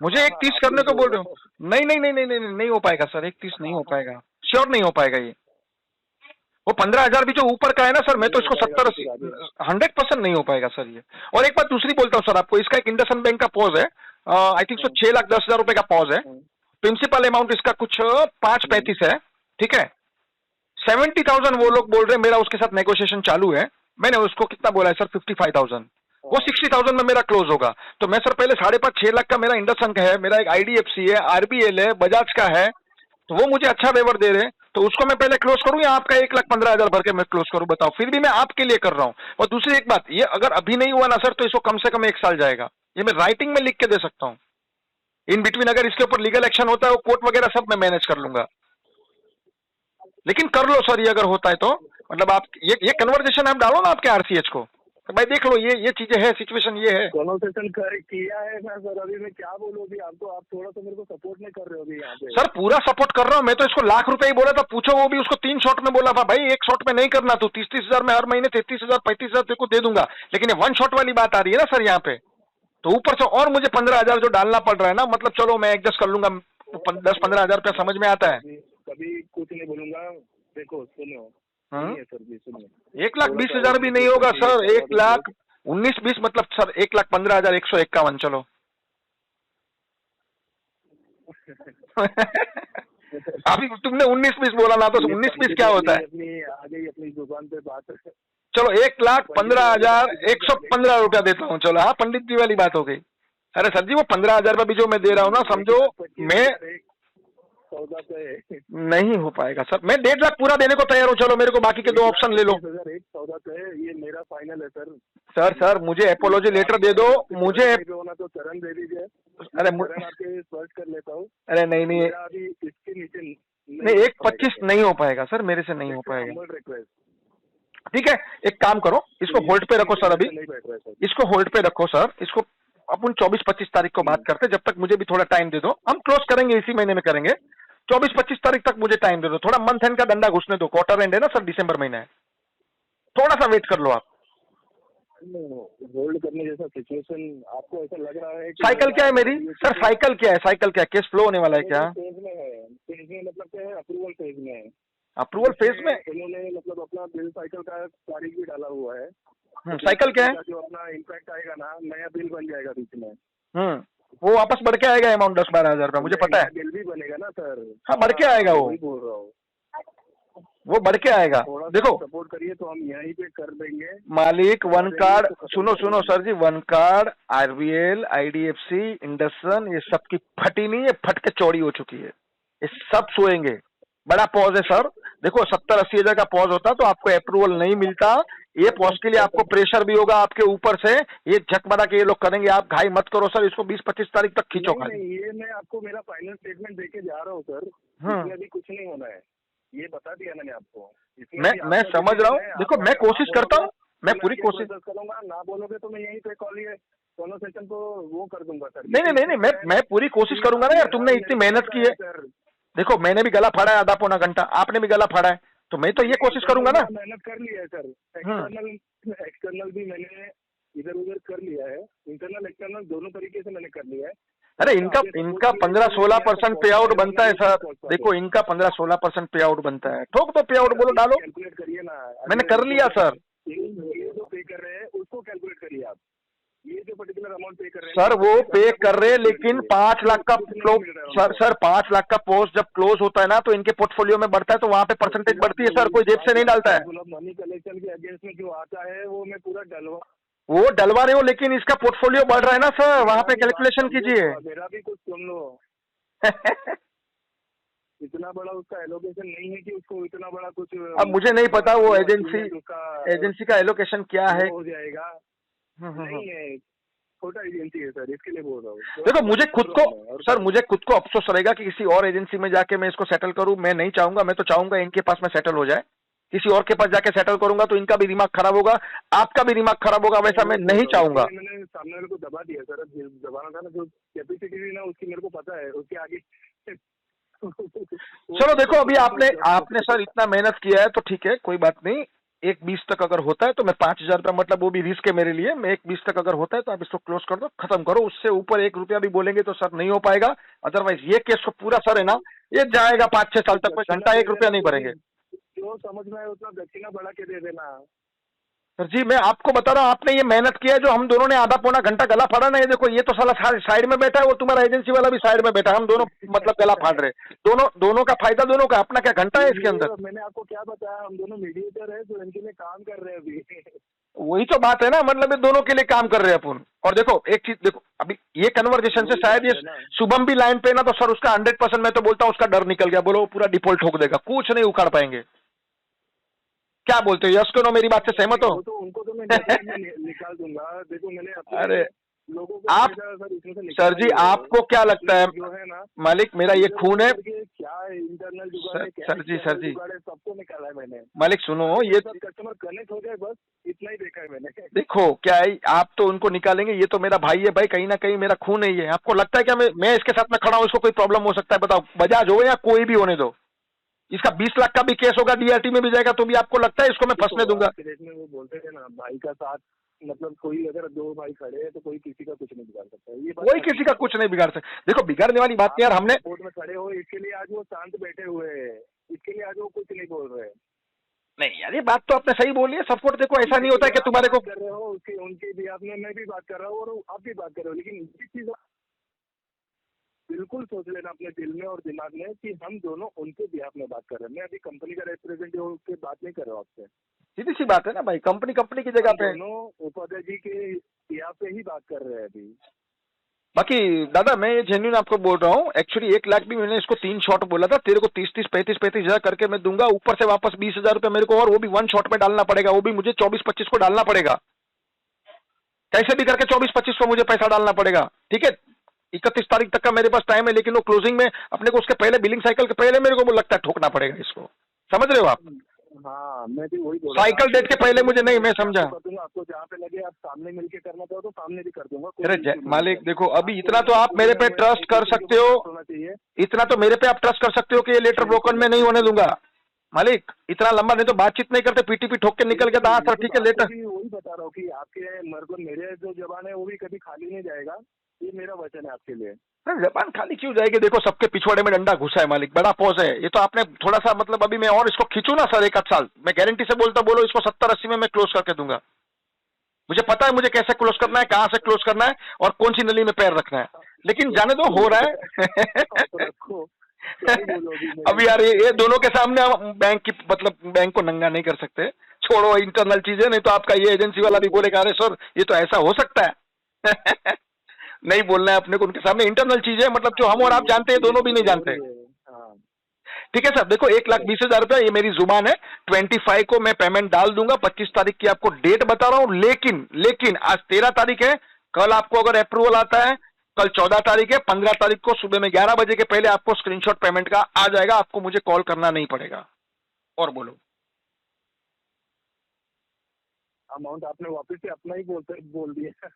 Speaker 3: मुझे 1:30 करने को बोल रहे हो? नहीं नहीं नहीं नहीं नहीं नहीं हो पाएगा सर, 1:30 नहीं हो पाएगा, श्योर नहीं हो पाएगा ये। वो 15,000 भी जो ऊपर का है ना सर, मैं तो इसको 70-80 100% नहीं हो पाएगा सर ये। और एक बात दूसरी बोलता हूँ सर आपको, इसका एक इंडसइंड बैंक का पॉज है, आई थिंक सो 6,10,000 रुपए का पॉज है। प्रिंसिपल अमाउंट इसका कुछ 5.35 है, ठीक है। 70,000 वो लोग बोल रहे हैं, मेरा उसके साथ नेगोशिएशन चालू है। मैंने उसको कितना बोला है सर, 55,000, वो 60,000 में मेरा क्लोज होगा। तो मैं सर पहले 5.5-6 लाख का मेरा इंडसइंड है, मेरा एक आईडीएफसी है, आरबीएल है, बजाज का है, तो वो मुझे अच्छा वेवर दे रहे हैं, तो उसको मैं पहले क्लोज करूं या आपका 1,15,000 भर के मैं क्लोज करूं, बताओ। फिर भी मैं आपके लिए कर रहा हूं। और दूसरी एक बात, ये अगर अभी नहीं हुआ ना सर, तो इसको कम से कम 1 साल जाएगा, ये मैं राइटिंग में लिख के दे सकता हूं। इन बिटवीन अगर इसके ऊपर लीगल एक्शन होता है, वो कोर्ट वगैरह सब मैं मैनेज कर लूंगा, लेकिन कर लो सर ये अगर होता है तो। मतलब आप ये कन्वर्सेशन आप डालो ना आपके आरसीएच को, तो भाई देख लो ये चीजें है, सिचुएशन ये है।
Speaker 2: कन्वर्सेशन किया है ना सर, अभी मैं क्या बोलूं अभी आपको, आप थोड़ा सा मेरे को सपोर्ट नहीं कर रहे हो अभी यहाँ पे।
Speaker 3: सर पूरा सपोर्ट कर रहा हूँ मैं तो, इसको लाख रुपए ही बोला था, पूछो वो भी उसको 3 शॉट में बोला था भाई, 1 शॉट में नहीं करना, तो 30-30 हजार में हर महीने 33,000 35,000 तेरे को दे दूंगा। लेकिन ये 1 शॉट वाली बात आ रही है ना सर यहाँ पे, तो ऊपर से और मुझे 15,000 जो डालना पड़ रहा है ना, मतलब चलो मैं एडजस्ट कर लूंगा, 10-15 हजार रुपया समझ में आता है।
Speaker 2: कभी कुछ नहीं बोलूंगा, देखो सुनो सर जी, सुनिए,
Speaker 3: 1,20,000 भी नहीं होगा सर, 1,19,20 मतलब सर 1,15,151 चलो। अभी तुमने 19-20 बोला ना, तो 19-20 क्या होता है?
Speaker 2: अपनी जुबान पे बात।
Speaker 3: चलो 1,15,115 रुपया देता हूँ, चलो। हाँ पंडित जी वाली बात हो गई। अरे सर जी वो 15,000 रुपया भी जो मैं दे रहा हूँ ना, समझो मैं नहीं हो पाएगा सर, मैं 1.5 लाख पूरा देने को तैयार हूँ, चलो मेरे को बाकी के 2 ऑप्शन ले लो।
Speaker 2: ये मेरा फाइनल है
Speaker 3: सर मुझे एपोलॉजी लेटर दे दो, मुझे
Speaker 2: तो चरण दे दीजिए।
Speaker 3: अरे
Speaker 2: आपके सर्च कर लेता हूँ।
Speaker 3: अरे नहीं
Speaker 2: अभी इसके नीचे
Speaker 3: नहीं, 1.25 नहीं हो पाएगा सर, मेरे से नहीं हो पाएगा। ठीक है, एक काम करो, इसको होल्ड पे रखो सर, अभी इसको होल्ड पे रखो सर, इसको अपन 24-25 तारीख को बात करते, जब तक मुझे भी थोड़ा टाइम दे दो, हम क्लोज करेंगे इसी महीने में करेंगे। 24-25 तारीख तक मुझे टाइम दे दो, थोड़ा मंथ एंड का डंडा घुसने दो, क्वार्टर एंड है ना सर, दिसंबर महीना है, थोड़ा सा वेट कर लो आप।
Speaker 2: होल्ड करने जैसा सिचुएशन आपको ऐसा लग रहा है?
Speaker 3: साइकिल क्या है मेरी सर, साइकिल क्या है, साइकिल क्या केस फ्लो होने वाला है क्या?
Speaker 2: फेज में है, फेज में मतलब क्या है, अप्रूवल फेज में है।
Speaker 3: अप्रूवल फेज में
Speaker 2: इन्होंने मतलब अपना बिल साइकिल का तारीख भी डाला हुआ है।
Speaker 3: साइकिल क्या है?
Speaker 2: जो अपना इम्पैक्ट आएगा ना, नया बिल बन जाएगा बीच में।
Speaker 3: वो वापस बढ़ के आएगा अमाउंट 10-12 हजार रुपया, मुझे पता है।
Speaker 2: बिल भी बनेगा ना सर।
Speaker 3: हाँ बढ़ के आएगा, वो
Speaker 2: बोल रहा हूँ,
Speaker 3: वो बढ़ के आएगा। देखो
Speaker 2: सपोर्ट करिए तो हम यहीं पे कर देंगे
Speaker 3: मालिक। 1 कार्ड सुनो सर जी, 1 कार्ड आरबीएल, आईडीएफसी, इंडसइंड, ये सब की फटी नहीं है, फट के चौड़ी हो चुकी है, ये सब सोएंगे। बड़ा पॉज है सर, देखो 70-80 हजार का पॉज होता तो आपको अप्रूवल नहीं मिलता। ये पॉज के लिए आपको प्रेशर भी होगा आपके ऊपर से, ये झक मारा के ये लोग करेंगे, आप घाई मत करो सर, इसको 20-25 तारीख तक खींचो खाली।
Speaker 2: ये मैं आपको मेरा फाइनल स्टेटमेंट देके जा रहा हूँ सर, इसमें अभी कुछ नहीं होना है, ये बता दिया मैंने आपको।
Speaker 3: मैं समझ रहा हूँ, देखो मैं कोशिश करता हूँ, मैं पूरी कोशिश
Speaker 2: करूंगा, ना बोलोगे तो मैं यहीं पे कॉल ये दोनों सेशन को वो कर दूंगा सर।
Speaker 3: नहीं, मैं पूरी कोशिश करूंगा ना यार, तुमने इतनी मेहनत की है। देखो मैंने भी गला फाड़ा है आधा पौना घंटा, आपने भी गला फाड़ा है, तो मैं तो ये कोशिश करूंगा ना।
Speaker 2: मेहनत कर ली है सर, एक्सटर्नल भी मैंने इधर उधर कर लिया है, इंटरनल एक्सटर्नल दोनों तरीके से मैंने कर लिया है।
Speaker 3: अरे इनका 15-16% पे आउट बनता है सर। देखो इनका 15-16% पे आउट बनता है, ठोक दो पे आउट, बोलो डालो।
Speaker 2: कैलकुलेट करिए ना,
Speaker 3: मैंने कर लिया सर।
Speaker 2: ये जो पे कर रहे हैं उसको कैलकुलेट करिए आप, ये जो पर्टिकुलर अमाउंट पे कर रहे हैं
Speaker 3: सर वो पे कर रहे हैं, लेकिन 5 लाख का सर 5 लाख का पोस्ट जब क्लोज होता है ना तो इनके पोर्टफोलियो में बढ़ता है, तो वहाँ पे परसेंटेज बढ़ती है सर, कोई जेब से नहीं डालता है।
Speaker 2: मनी कलेक्शन के अगेंस्ट में जो आता है वो मैं पूरा
Speaker 3: वो डलवा रहे हो, लेकिन इसका पोर्टफोलियो बढ़ रहा है ना सर, वहाँ पे कैलकुलेशन कीजिए।
Speaker 2: मेरा भी कुछ सुन लो। इतना बड़ा उसका एलोकेशन नहीं है कि उसको इतना बड़ा कुछ,
Speaker 3: अब मुझे नहीं पता वो एजेंसी का एलोकेशन क्या है,
Speaker 2: हो जाएगा। नहीं है, छोटा एजेंसी है सर, इसके लिए बोल रहा हूँ।
Speaker 3: देखो मुझे खुद को अफसोस रहेगा कि किसी और एजेंसी में जाके मैं इसको सेटल करूं, मैं नहीं चाहूंगा। मैं तो चाहूंगा इनके पास में सेटल हो जाए, किसी और के पास जाके सेटल करूंगा तो इनका भी दिमाग खराब होगा, आपका भी दिमाग खराब होगा, वैसा मैं नहीं चाहूंगा।
Speaker 2: मैंने सामने वाले को दबा दिया सर, दबाना था ना, जो कैपेसिटी थी ना उसकी मेरे को पता है, उसके आगे
Speaker 3: चलो देखो अभी आपने सर इतना मेहनत किया है तो ठीक है, कोई बात नहीं। 1-20 तक अगर होता है तो मैं 5,000 रुपया, मतलब वो भी रिस्क है मेरे लिए, मैं 1-20 तक अगर होता है तो आप इसको क्लोज कर दो, खत्म करो। उससे ऊपर 1 रुपया भी बोलेंगे तो सर नहीं हो पाएगा। अदरवाइज ये केस को पूरा सर है ना, ये जाएगा 5-6 साल तक, कोई घंटा 1 रुपया नहीं भरेंगे।
Speaker 2: जो समझ में आए उतना दक्षिणा बढ़ा के दे देना
Speaker 3: सर जी। मैं आपको बता रहा हूँ, आपने ये मेहनत किया है, जो हम दोनों ने आधा पौना घंटा गला फाड़ा ना, ये देखो ये तो साला साइड में बैठा है, वो तुम्हारा एजेंसी वाला भी साइड में बैठा है, हम दोनों मतलब गला फाड़ रहे, दोनों का फायदा दोनों का। अपना क्या घंटा है इसके अंदर?
Speaker 2: मैंने आपको क्या बताया, हम दोनों मीडिएटर है जो इनके लिए काम कर रहे हैं अभी।
Speaker 3: वही तो बात है ना, मतलब ये दोनों के लिए काम कर रहे हैं अपन। और देखो एक चीज देखो, अभी ये कन्वर्सेशन से शायद ये शुभम भी लाइन पे ना, तो सर उसका 100% मैं तो बोलता हूँ उसका डर निकल गया, बोलो पूरा डिफॉल्ट ठोक देगा, कुछ नहीं उखाड़ पाएंगे। क्या बोलते हो, यस को नो, मेरी बात से सहमत हो?
Speaker 2: तो उनको तो मैं निकाल दूंगा। देखो मैंने
Speaker 3: अरे
Speaker 2: लोगों को
Speaker 3: आप सर जी, आपको क्या लगता है
Speaker 2: जो है ना
Speaker 3: मालिक, मेरा ये खून है
Speaker 2: क्या इंटरनल जुगाड़,
Speaker 3: सर जी
Speaker 2: सबको निकाला है मैंने।
Speaker 3: मालिक सुनो, ये
Speaker 2: कस्टमर कनेक्ट हो जाए बस, इतना ही देखा है मैंने।
Speaker 3: देखो क्या है, आप तो उनको निकालेंगे, ये तो मेरा भाई है भाई, कहीं ना कहीं मेरा खून है ये। आपको लगता है क्या मैं इसके साथ में खड़ा हूँ, इसको कोई प्रॉब्लम हो सकता है? बताओ, बजाज हो या कोई भी होने दो, इसका 20 लाख का भी केस होगा, डीआरटी में भी जाएगा, तो भी आपको लगता है इसको मैं फंसने दूंगा?
Speaker 2: वो बोलते थे ना, भाई का साथ, मतलब कोई अगर 2 भाई खड़े हैं तो कोई किसी का कुछ नहीं बिगाड़ सकता है। ये
Speaker 3: कोई किसी का कुछ नहीं बिगाड़ सकता। देखो बिगाड़ने वाली बात यार, हमने
Speaker 2: कोर्ट में खड़े हो, इसके लिए आज वो शांत बैठे हुए हैं, इसके लिए आज वो कुछ नहीं बोल रहे।
Speaker 3: नहीं यार, ये बात तो आपने सही बोली है। सपोर्ट देखो ऐसा नहीं होता है कि तुम्हारे को
Speaker 2: कर रहे हो, उनके भी आपने, मैं भी बात कर रहा हूँ और आप भी बात कर रहे हो, लेकिन ये चीज बिल्कुल सोच लेना अपने दिल में और दिमाग में कि हम दोनों उनके बिहाफ में बात कर रहे हैं। मैं अभी कंपनी का रिप्रेजेंटेटिव होकर बात नहीं कर रहा हूँ आपसे,
Speaker 3: सीधी सी बात है ना भाई, कंपनी की जगह पे
Speaker 2: दोनों उपाध्याय जी के बिहाफ पे ही बात कर रहे हैं अभी।
Speaker 3: बाकी दादा मैं ये जेन्युइन आपको बोल रहा हूँ, एक्चुअली 1 लाख भी मैंने इसको 3 शॉट बोला था, तेरे को 30-30, 35-35 हजार करके मैं दूंगा, ऊपर से वापस 20,000 रुपये मेरे को, और वो भी 1 शॉट में डालना पड़ेगा, वो भी मुझे 24-25 को डालना पड़ेगा, कैसे भी करके 24-25 को मुझे पैसा डालना पड़ेगा, ठीक है? 31 तारीख तक का मेरे पास टाइम है, लेकिन वो क्लोजिंग में अपने को उसके पहले, बिलिंग साइकिल के पहले मेरे को वो लगता है ठोकना पड़ेगा इसको, समझ रहे हो आप?
Speaker 2: हाँ मैं भी वही बोल
Speaker 3: साइकिल डेट के पहले मुझे नहीं, मैं समझा।
Speaker 2: आपको जहाँ पे लगे आप सामने मिलके करना चाहो तो सामने भी कर दूंगा।
Speaker 3: अरे मालिक देखो, अभी इतना तो आप मेरे पे ट्रस्ट कर सकते हो, इतना तो मेरे पे आप ट्रस्ट कर सकते हो कि ये लेटर ब्रोकन में नहीं होने दूंगा मालिक। इतना लंबा नहीं तो बातचीत नहीं करते, पीटीपी ठोक के निकल गया था। हाँ सर ठीक है, लेटर
Speaker 2: वही बता रहा हूँ कि आपके मेरे जो जबान है वो भी कभी खाली नहीं जाएगा, ये मेरा वचन है आपके लिए।
Speaker 3: जबान खाली क्यों जाएगी? देखो सबके पिछवाड़े में डंडा घुसा है मालिक, बड़ा पॉज है ये तो। आपने थोड़ा सा मतलब अभी मैं और इसको खींचू ना सर 1-8 साल, मैं गारंटी से बोलता, बोलो इसको 70-80 में मैं क्लोज करके दूंगा। मुझे पता है मुझे कैसे क्लोज करना है, कहाँ से क्लोज करना है और कौन सी नली में पैर रखना है, लेकिन जाने दो, हो रहा है। अभी यार ये दोनों के सामने बैंक की, मतलब बैंक को नंगा नहीं कर सकते, छोड़ो इंटरनल चीजें, नहीं तो आपका ये एजेंसी वाला भी बोलेगा अरे सर ये तो ऐसा हो सकता है। नहीं बोलना है अपने को उनके सामने, इंटरनल चीजें, मतलब जो हम और आप जानते हैं दोनों भी नहीं जानते। ठीक है सर, देखो 1,20,000 रुपया ये मेरी जुबान है, 25 को मैं पेमेंट डाल दूंगा, 25 तारीख की आपको डेट बता रहा हूं। लेकिन आज 13 तारीख है, कल आपको अगर अप्रूवल आता है, कल 14 तारीख है, 15 तारीख को सुबह में 11 बजे के पहले आपको स्क्रीनशॉट पेमेंट का आ जाएगा, आपको मुझे कॉल करना नहीं पड़ेगा। और बोलो,
Speaker 2: अमाउंट आपने वापस से अपना ही बोल दिया।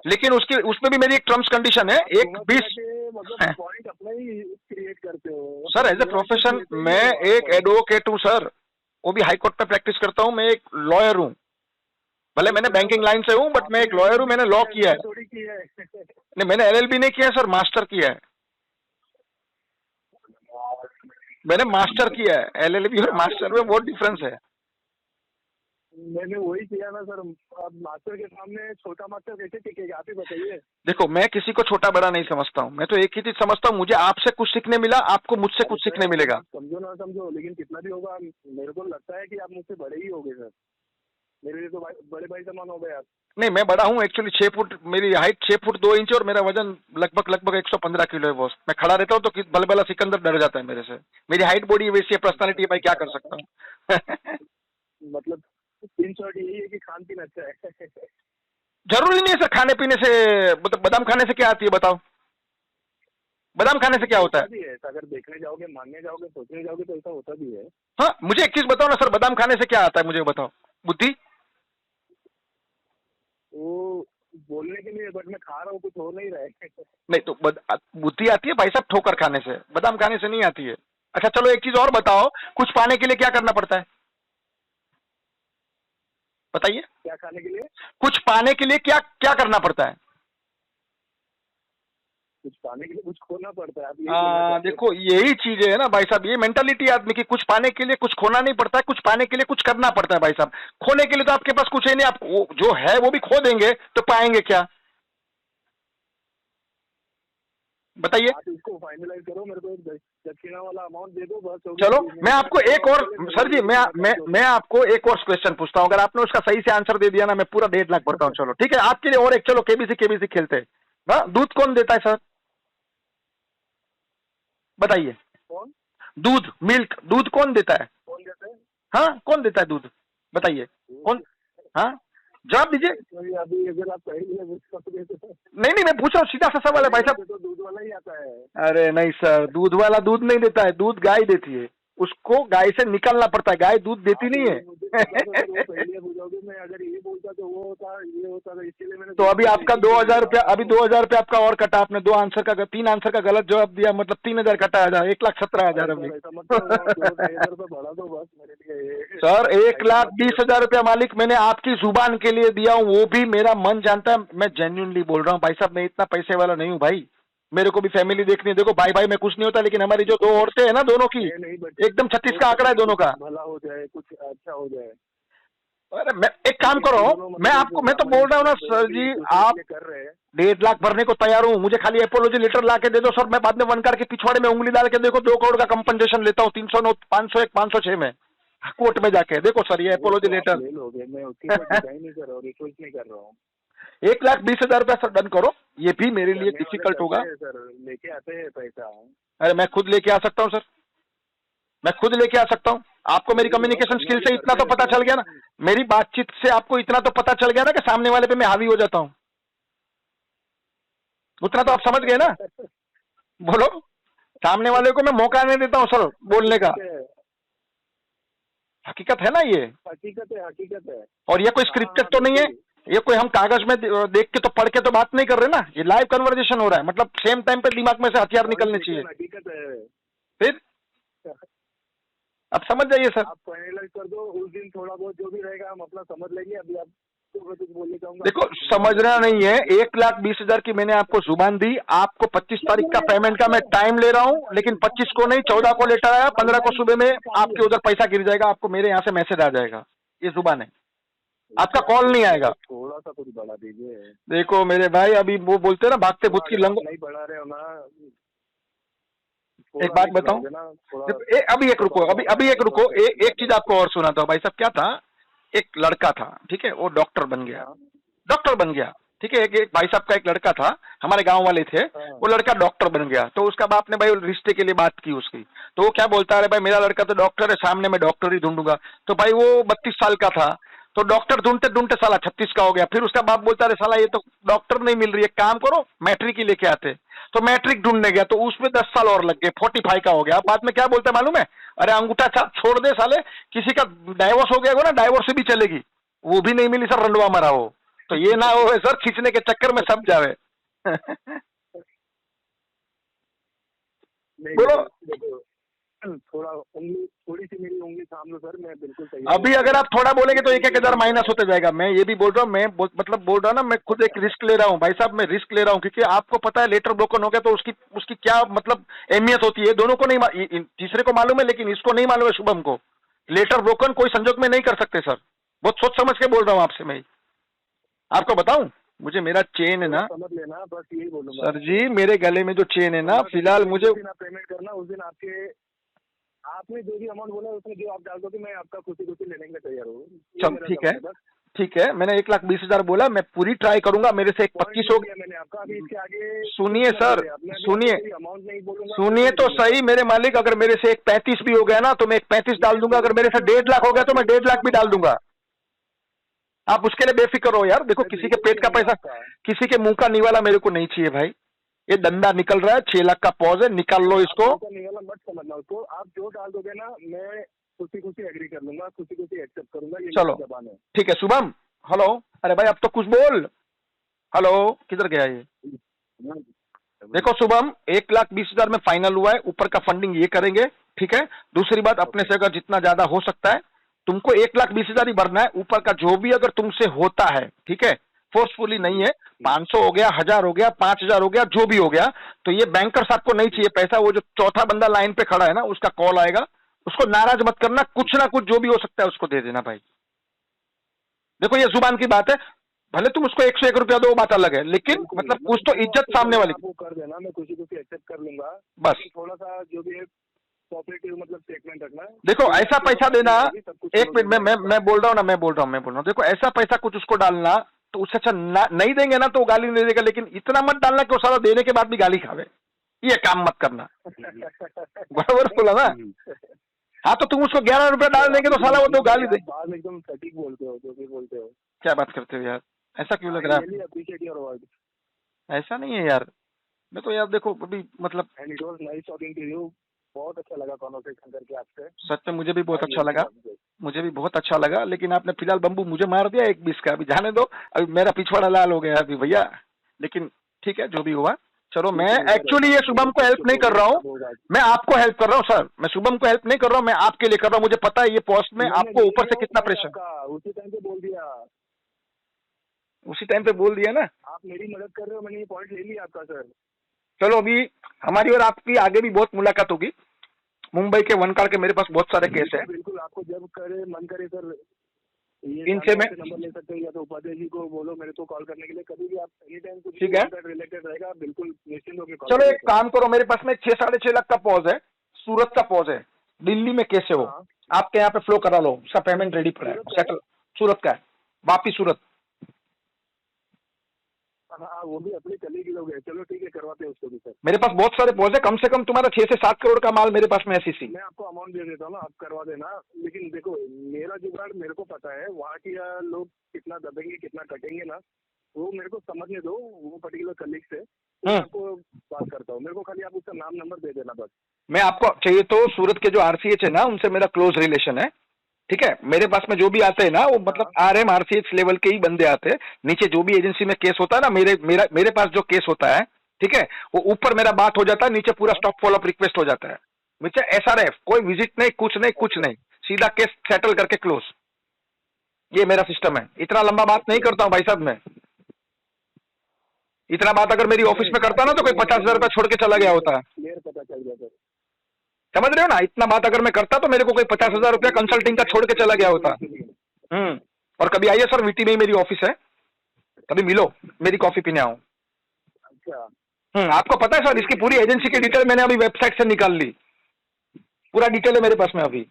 Speaker 3: लेकिन उसमें भी मेरी एक टर्म्स कंडीशन है, एक 20
Speaker 2: मतलब पॉइंट अपना ही क्रिएट करते हो
Speaker 3: सर। एज ए प्रोफेशन मैं एक एडवोकेट हूँ सर, वो भी हाई कोर्ट में प्रैक्टिस करता हूँ। मैं एक लॉयर हूँ, भले मैंने बैंकिंग लाइन से हूँ, बट मैं एक लॉयर हूँ, मैंने लॉ किया है। नहीं, मैंने LLB नहीं किया है सर, मास्टर किया है। मैंने मास्टर किया है। LLB और मास्टर में बहुत डिफरेंस है।
Speaker 2: मैंने वही किया ना सर। अब मास्टर के सामने छोटा मास्टर कैसे टिकेगा, आप ही बताइए।
Speaker 3: देखो, मैं किसी को छोटा बड़ा नहीं समझता हूँ, मैं तो एक ही चीज समझता हूँ, मुझे आपसे कुछ सीखने मिला, आपको मुझसे कुछ सीखने मिलेगा।
Speaker 2: समझो ना समझो, लेकिन कितना भी होगा मेरे को लगता है कि आप मुझसे बड़े ही होगे सर। मेरे लिए तो बड़े भाई समान हो गए आप। नहीं,
Speaker 3: मैं बड़ा हूँ एक्चुअली। 6 फुट मेरी हाइट, 6 फुट 2 इंच, और मेरा वजन लगभग 115 किलो है बॉस। मैं खड़ा रहता हूँ तो भला सिकंदर डर जाता है मेरे से। मेरी हाइट, बॉडी वैसी है, पर्सनालिटी है भाई, क्या कर सकता हूँ।
Speaker 2: मतलब इन शॉर्ट यही है कि खान पीन अच्छा है।
Speaker 3: जरूरी नहीं है सर खाने पीने से, मतलब बादाम खाने से क्या आती है बताओ? बादाम खाने से क्या होता है?
Speaker 2: अगर देखने जाओगे, मानने जाओगे, सोचने जाओगे तो ऐसा होता भी है।
Speaker 3: हाँ, मुझे एक चीज बताओ ना सर, बादाम खाने से क्या आता है मुझे बताओ? बुद्धि।
Speaker 2: वो बोलने के लिए, बट मैं खा रहा हूँ, कुछ हो नहीं रहा है।
Speaker 3: नहीं तो बुद्धि आती है भाई साहब ठोकर खाने से, बादाम खाने से नहीं आती है। अच्छा चलो एक चीज और बताओ, कुछ पाने के लिए क्या करना पड़ता है बताइए?
Speaker 2: क्या खाने के लिए?
Speaker 3: कुछ पाने के लिए क्या क्या करना पड़ता है?
Speaker 2: कुछ पाने के लिए कुछ खोना पड़ता है।
Speaker 3: देखो यही चीजें है ना भाई साहब, ये मेंटालिटी आदमी की। कुछ पाने के लिए कुछ खोना नहीं पड़ता है, कुछ पाने के लिए कुछ करना पड़ता है भाई साहब। खोने के लिए तो आपके पास कुछ है नहीं, आप जो है वो भी खो देंगे तो पाएंगे क्या? बताइए।
Speaker 2: आप इसको फाइनलाइज करो, मेरे को दक्षिणा वाला अमाउंट दे दो बस।
Speaker 3: चलो मैं आपको एक और सर जी, मैं आपको एक और क्वेश्चन पूछता हूँ, अगर आपने उसका सही से आंसर दे दिया ना, मैं पूरा 1.5 लाख भरता हूँ। चलो ठीक है, आपके लिए और एक, चलो केबीसी खेलते हैं। हाँ, दूध कौन देता है सर बताइए?
Speaker 2: कौन?
Speaker 3: दूध, मिल्क, दूध कौन देता है?
Speaker 2: कौन देता है?
Speaker 3: हाँ, कौन देता है दूध बताइए? कौन? हाँ, जवाब दीजिए।
Speaker 2: अभी अगर आप
Speaker 3: नहीं, मैं पूछ रहा हूँ, सीधा सा सवाल है भाई साहब।
Speaker 2: तो दूध वाला ही आता है।
Speaker 3: अरे नहीं सर, दूध वाला दूध नहीं देता है, दूध गाय देती है, उसको गाय से निकालना पड़ता है, गाय दूध देती नहीं है।
Speaker 2: मैं अगर ये बोलता तो वो होता, ये होता, तो इसलिए मैंने।
Speaker 3: तो अभी आपका 2000 रुपया, अभी 2000 रुपया आपका और कटा। आपने 3 आंसर का गलत जवाब दिया, मतलब 3000 कटा है, 1,17,000 अभी।
Speaker 2: बढ़ा दो बस मेरे लिए
Speaker 3: सर 1,20,000 रुपया मालिक मैंने आपकी जुबान के लिए दिया हूँ, वो भी मेरा मन जानता है। मैं जेन्युइनली बोल रहा हूँ भाई साहब, मैं इतना पैसे वाला नहीं हूँ भाई, मेरे को भी फैमिली देखनी है। देखो भाई में कुछ नहीं होता, लेकिन हमारी जो 2 औरतें हैं ना, दोनों की एकदम 36 का आंकड़ा है दोनों का।
Speaker 2: भला हो जाए, कुछ अच्छा हो जाए।
Speaker 3: अरे मैं एक काम करो, मैं तो बोल रहा हूँ ना सर जी, आप 1.5 लाख भरने को तैयार हूँ, मुझे खाली एपोलॉजी लेटर ला के दे दो सर। मैं बाद में वनकार के पिछवाड़े में उंगली डाल के देखो 2 करोड़ का कंपनसेशन लेता हूँ, 309, 501, 506 में कोर्ट में जाके देखो सर, ये एपोलॉजी लेटर।
Speaker 2: मैं उसकी नहीं कर रहा हूँ, रिक्वेस्ट नहीं कर रहा हूँ।
Speaker 3: 1,20,000 रुपया सर डन करो, ये भी मेरे लिए डिफिकल्ट होगा
Speaker 2: सर। लेके आते हैं पैसा।
Speaker 3: अरे मैं खुद लेके आ सकता हूँ सर, मैं खुद लेके आ सकता हूँ। आपको मेरी कम्युनिकेशन स्किल से इतना तो पता चल गया ना, मेरी बातचीत से आपको इतना तो पता चल गया ना कि सामने वाले पे मैं हावी हो जाता हूँ, उतना तो आप समझ गए ना। बोलो, सामने वाले को मैं मौका नहीं देता हूँ सर बोलने का। हकीकत है ना, ये
Speaker 2: हकीकत है।
Speaker 3: और ये कोई स्क्रिप्टेड तो नहीं है, ये कोई हम कागज में देख के तो पढ़ के तो बात नहीं कर रहे ना, ये लाइव कन्वर्सेशन हो रहा है, मतलब सेम टाइम पे दिमाग में से हथियार निकलने चाहिए।
Speaker 2: हकीकत है।
Speaker 3: फिर अब समझ जाइए सर।
Speaker 2: आप फाइनलाइज कर दो, उस दिन थोड़ा बहुत जो भी रहेगा हम अपना समझ लेंगे। अभी आप कुछ बोलने चाहूंगा।
Speaker 3: देखो समझना नहीं है, 1,20,000 की मैंने आपको जुबान दी, आपको 25 तारीख का पेमेंट का मैं टाइम ले रहा हूँ, लेकिन 25 को नहीं 14 को लेटर आया, 15 को सुबह में आपके उधर पैसा गिर जाएगा, आपको मेरे यहाँ से मैसेज आ जाएगा, ये जुबान है, आपका कॉल नहीं आएगा।
Speaker 2: थोड़ा सा कुछ बढ़ा दीजिए।
Speaker 3: देखो मेरे भाई, अभी वो बोलते हैं ना भागते भूत की लंगो,
Speaker 2: नहीं बढ़ा रहे हो ना।
Speaker 3: एक बात बताऊं, अभी एक रुको, अभी एक रुको, एक चीज आपको और सुनाता हूँ भाई साहब। क्या था, एक लड़का था, ठीक है, वो डॉक्टर बन गया, ठीक है। एक भाई साहब का एक लड़का था, हमारे गांव वाले थे, वो लड़का डॉक्टर बन गया। तो उसका बाप ने भाई रिश्ते के लिए बात की उसकी, तो वो क्या बोलता है, भाई मेरा लड़का तो डॉक्टर है, सामने मैं डॉक्टर ही ढूंढूंगा। तो भाई वो 32 साल का था, तो डॉक्टर ढूंढते ढूंढते साला 36 का हो गया। फिर उसका बाप बोलता है, साला ये तो डॉक्टर नहीं मिल रही है, काम करो मैट्रिक ही लेके आते। तो मैट्रिक ढूंढने गया, तो उसमें 10 साल और लग गए, 45 का हो गया। बाद में क्या बोलता है मालूम है, अरे अंगूठा छाप छोड़ दे साले, किसी का डाइवोर्स हो गया ना, डाइवोर्स से भी चलेगी, वो भी नहीं मिली सर, रंडवा मरा हो। तो ये ना हो सर खींचने के चक्कर में सब जावे। बोलो।
Speaker 2: देखो थोड़ी सी मेरी उंगली थाम लो सर, मैं बिल्कुल सही।
Speaker 3: अभी अगर आप थोड़ा बोलेंगे तो 1,000 माइनस होते जाएगा। मैं ये भी बोल रहा हूँ, मैं मतलब बोल रहा हूँ ना, मैं खुद एक रिस्क ले रहा हूँ भाई साहब, मैं रिस्क ले रहा हूँ क्योंकि आपको पता है लेटर ब्रोकन हो गया तो उसकी क्या मतलब अहमियत होती है, दोनों को नहीं, तीसरे को मालूम है लेकिन इसको नहीं मालूम है शुभम को। लेटर ब्रोकन कोई संजोग में नहीं कर सकते सर, बहुत सोच समझ के बोल रहा हूँ आपसे। मैं आपको बताऊं, मुझे मेरा चेन है ना,
Speaker 2: समझ लेना, बस यही बोलूंगा
Speaker 3: सर जी मेरे गले में जो चेन है ना फिलहाल मुझे
Speaker 2: पेमेंट करना उस दिन आपने जो भी अमाउंट बोला उसमें जो आप डाल दोगे मैं आपका खुशी लेने के लिए तैयार हूँ।
Speaker 3: चल ठीक है, मैंने 1,20,000 बोला, मैं पूरी ट्राई करूंगा। मेरे से 25 हो गया
Speaker 2: मैंने आपका, अभी इसके आगे
Speaker 3: सुनिए सर,
Speaker 2: अमाउंट नहीं बोलूंगा,
Speaker 3: सुनिए तो सही मेरे मालिक, अगर मेरे से 1,35 भी हो गया ना तो मैं 1,35 डाल दूंगा, अगर मेरे से 1.5 लाख हो गया तो मैं 1.5 लाख भी डाल दूंगा। आप उसके लिए बेफिक्र हो यार। देखो किसी के पेट का पैसा, किसी के मुंह का निवाला मेरे को नहीं चाहिए भाई। ये दंदा निकल रहा है, 6 लाख का पॉज है, निकाल लो इसको।
Speaker 2: निवाला मत समझना उसको, आप जो डाल दोगे ना मैं खुशी एग्री कर लूंगा, खुशी एक्सेप्ट करूंगा। ये
Speaker 3: चलो ठीक है। शुभम हेलो, अरे भाई अब तो कुछ बोल। हेलो किधर गया ये? देखो शुभम 1,20,000 में फाइनल हुआ है, ऊपर का फंडिंग ये करेंगे, ठीक है। दूसरी बात, अपने से अगर जितना ज्यादा हो सकता है तुमको 1,20,000 ही भरना है। ऊपर का जो भी अगर तुमसे होता है, ठीक है, फोर्सफुली नहीं है, 500 हो गया, 1,000 हो गया, 5,000 हो गया, जो भी हो गया, तो ये बैंकर साहब को नहीं चाहिए पैसा। वो जो चौथा बंदा लाइन पे खड़ा है ना, उसका कॉल आएगा, उसको नाराज मत करना, कुछ ना कुछ जो भी हो सकता है उसको दे देना भाई। देखो ये जुबान की बात है, भले तुम उसको 101 रुपया दो, बात अलग है, लेकिन मतलब कुछ तो इज्जत सामने वाली
Speaker 2: कर देना, मैं खुशी एक्सेप्ट कर लूंगा।
Speaker 3: बस
Speaker 2: थोड़ा सा जो भी है कोऑपरेटिव मतलब स्टेटमेंट रखना है।
Speaker 3: देखो ऐसा पैसा देना, एक मिनट में मैं बोल रहा हूँ ना, मैं बोल रहा हूँ। देखो ऐसा पैसा कुछ उसको डालना तो उससे अच्छा नहीं देंगे ना तो वो गाली नहीं देगा, लेकिन इतना मत डालना कि वो सारा देने के बाद भी गाली खावे। ये काम मत करना। बराबर बोला ना? हाँ तो तुम उसको 11 रुपया डाल देंगे तो साला वो तो गाली दे।
Speaker 2: एकदम सटीक बोलते हो, जो भी बोलते हो।
Speaker 3: क्या बात करते हो यार, ऐसा क्यों लग रहा है? ऐसा नहीं है यार, मैं तो यार देखो अभी मतलब
Speaker 2: बहुत अच्छा लगा कॉन्वर्सेशन करके आपसे।
Speaker 3: सच में मुझे भी बहुत अच्छा लगा, मुझे भी बहुत अच्छा लगा। लेकिन आपने फिलहाल बम्बू मुझे मार दिया 1,20 का, अभी जाने दो, अभी मेरा पिछवाड़ा लाल हो गया अभी भैया। लेकिन ठीक है जो भी हुआ, चलो। मैं एक्चुअली ये शुभम को हेल्प नहीं कर रहा हूँ, मैं आपको हेल्प कर रहा हूँ सर। मैं शुभम को हेल्प नहीं कर रहा हूँ, मैं आपके लिए कर रहा हूँ। मुझे पता है ये पोस्ट में आपको ऊपर से कितना प्रेशर।
Speaker 2: उसी टाइम पे बोल दिया,
Speaker 3: उसी टाइम पे बोल दिया ना।
Speaker 2: आप मेरी मदद कर रहे हो, मैंने ये पॉइंट ले लिया आपका सर।
Speaker 3: चलो अभी हमारी और आपकी आगे भी बहुत मुलाकात होगी। मुंबई के वनकार के मेरे पास बहुत सारे केस है।
Speaker 2: बिल्कुल, आपको जब करे मन करे सर,
Speaker 3: इनसे मैं
Speaker 2: नंबर ले सकते हैं, या तो उपाध्याय जी को बोलो मेरे को कॉल करने के लिए, कभी भी आप एनी टाइम कुछ
Speaker 3: ठीक है
Speaker 2: रिलेटेड रहेगा, बिल्कुल निश्चिंत होकर।
Speaker 3: चलो एक काम करो, मेरे पास में 6-6.5 लाख का पॉज है, सूरत का पॉज है, दिल्ली में कैसे हो, आपके यहाँ पे फ्लो करा लो, उसका पेमेंट रेडी पड़ा है, सेटल। सूरत का है, वापिस सूरत।
Speaker 2: हाँ वो भी अपने कलीग लोग हैं, चलो ठीक है करवाते हैं उसको भी सर।
Speaker 3: मेरे पास बहुत सारे पॉज है, कम से कम तुम्हारा 6 से 7 करोड़ का माल मेरे पास में है।
Speaker 2: मैं आपको अमाउंट दे देता हूँ ना, आप करवा देना। लेकिन देखो मेरा जुगाड़ मेरे को पता है, वहाँ के लोग कितना दबेंगे कितना कटेंगे ना, वो मेरे को समझने दो, वो पर्टिकुलर कलीग से मैं आपको बात करता हूँ। मेरे को खाली आप उसका नाम नंबर दे देना बस।
Speaker 3: मैं आपको चाहिए तो सूरत के जो RCH है ना, उनसे मेरा क्लोज रिलेशन है, ठीक है। मेरे पास में जो भी आते हैं ना वो मतलब RM RCH लेवल के ही बंदे आते हैं। नीचे जो भी एजेंसी में केस होता है ना, मेरे पास जो केस होता है, ठीक है, वो ऊपर मेरा बात हो जाता है, नीचे पूरा स्टॉक फॉलोअप रिक्वेस्ट हो जाता है। नीचे SRF, कोई विजिट नहीं, कुछ नहीं, सीधा केस सेटल करके क्लोज। ये मेरा सिस्टम है। इतना लंबा बात नहीं करता हूँ भाई साहब मैं। इतना बात अगर मेरी ऑफिस में करता ना तो कोई 50,000 रुपया छोड़ के चला गया होता है।
Speaker 2: पता चल गया,
Speaker 3: समझ रहे हो ना? इतना बात अगर मैं करता तो मेरे को कोई 50,000 रुपया कंसल्टिंग का छोड़ के चला गया होता। और कभी आइए सर, वीटी में ही मेरी ऑफिस है, कभी मिलो, मेरी कॉफी पीने आओ।
Speaker 2: अच्छा।
Speaker 3: आपको पता है सर, इसकी पूरी एजेंसी की डिटेल मैंने अभी वेबसाइट से निकाल ली, पूरा डिटेल है मेरे पास में अभी।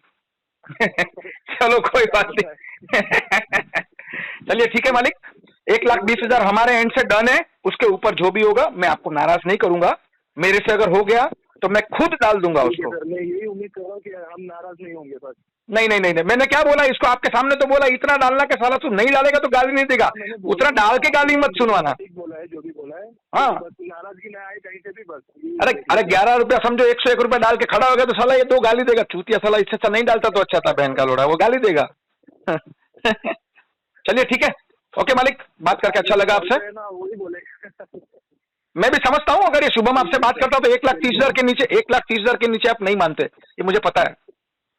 Speaker 3: चलो कोई बात नहीं। चलिए ठीक है मालिक, 1,20,000 हमारे एंड से डन है। उसके ऊपर जो भी होगा मैं आपको नाराज नहीं करूंगा। मेरे से अगर हो गया तो मैं खुद डाल दूंगा उसको।
Speaker 2: मैं यही उम्मीद कर रहा हूं कि हम नाराज नहीं होंगे बस।
Speaker 3: नहीं, मैंने क्या बोला इसको आपके सामने, तो बोला इतना डालना के साला तू नहीं डालेगा तो गाली नहीं देगा। उतना डाल के गाली मत सुनवाना।
Speaker 2: बोला है जो भी बोला है,
Speaker 3: हाँ
Speaker 2: नाराजगी ना आए कहीं से भी बस।
Speaker 3: अरे 11 रुपया समझो, 101 रुपया डाल के खड़ा हो गया तो साला ये तो गाली देगा, चूतिया साला, इससे अच्छा नहीं डालता तो अच्छा था, बहन का लोड़ा, वो गाली देगा। चलिए ठीक है, ओके मालिक, बात करके अच्छा लगा आपसे।
Speaker 2: ना वही बोले।
Speaker 3: मैं भी समझता हूँ, अगर ये शुभम आपसे बात करता तो 1,30,000 के नीचे, 1,30,000 के नीचे आप नहीं मानते, ये मुझे पता है।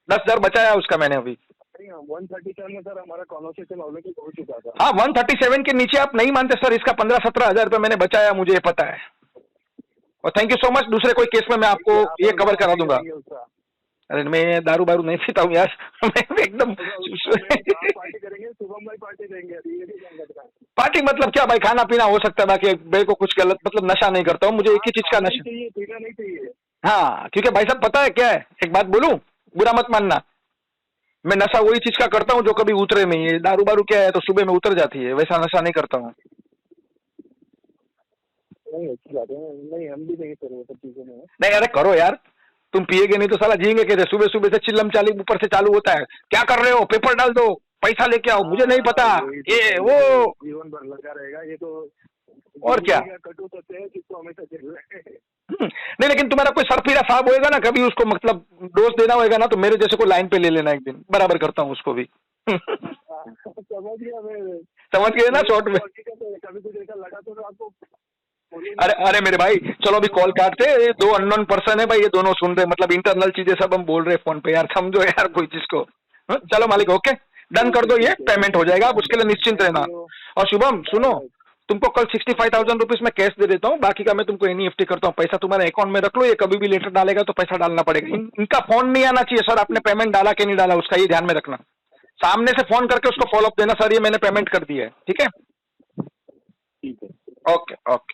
Speaker 3: 10,000 बचाया उसका मैंने अभी।
Speaker 2: 137 में सर हमारा कॉन्वर्सेशन ऑलरेडी हो चुका था।
Speaker 3: हाँ 137 के नीचे आप नहीं मानते सर, इसका 15-17 हजार रुपये मैंने बचाया, मुझे ये पता है। और थैंक यू सो मच, दूसरे कोई केस में मैं आपको ये कवर करा दूंगा। अरे मैं दारू बारू नहीं पीता हूँ यार, मैं एकदम
Speaker 2: पार्टी करेंगे, शुभम भाई पार्टी देंगे।
Speaker 3: पार्टी मतलब क्या भाई, खाना पीना हो सकता है, बाकी मेरे को कुछ गलत मतलब नशा नहीं करता हूँ, मुझे एक ही चीज का नशा
Speaker 2: चाहिए, पीना नहीं चाहिए।
Speaker 3: हाँ क्योंकि भाई साहब पता है क्या है, एक बात बोलूं, बुरा मत मानना, मैं नशा वही चीज का करता हूँ जो कभी उतरे नहीं है। दारू बारू क्या है तो सुबह में उतर जाती है, वैसा नशा नहीं करता हूँ।
Speaker 2: नहीं अच्छी बात है, नहीं हम भी नहीं कर वो सब चीजें
Speaker 3: नहीं अरे करो यार, तुम पिएगे नहीं तो साला जिएंगे कैसे? सुबह सुबह से चिल्लम चाली ऊपर से चालू होता है, क्या कर रहे हो, पेपर डाल दो, पैसा लेके आओ, मुझे नहीं पता, ये वो
Speaker 2: जीवन भर लगा रहेगा ये तो।
Speaker 3: और क्या
Speaker 2: कटु सत्य है जिसको हमेशा झेल रहे हैं।
Speaker 3: नहीं लेकिन तुम्हारा कोई सरफिरा साहब होएगा ना, कभी उसको मतलब डोज देना होएगा ना, तो मेरे जैसे को लाइन पे ले लेना, एक दिन बराबर करता हूँ उसको भी।
Speaker 2: समझ गया मैं,
Speaker 3: समझ गए ना शॉर्ट में।
Speaker 2: कभी कुछ ऐसा लगा तो आपको।
Speaker 3: अरे मेरे भाई चलो अभी कॉल काटते, ये 2 अननोन पर्सन है भाई, ये दोनों सुन रहे, मतलब इंटरनल चीजें सब हम बोल रहे फोन पे यार, समझो यार कोई चीज को। चलो मालिक ओके डन कर दो, ये पेमेंट हो जाएगा, आप उसके लिए निश्चिंत रहना। और शुभम सुनो, तुमको कल 65,000 रुपीज में कैश दे देता हूँ, बाकी का मैं तुमको एनईएफटी करता हूँ, पैसा तुम्हारे अकाउंट में रख लो, ये कभी भी लेटर डालेगा तो पैसा डालना पड़ेगा। इनका फोन नहीं आना चाहिए सर, आपने पेमेंट डाला कि नहीं डाला उसका, ये ध्यान में रखना। सामने से फोन करके उसको फॉलोअप देना, सर ये मैंने पेमेंट कर दी है, ठीक है?
Speaker 2: ठीक है
Speaker 3: ओके ओके।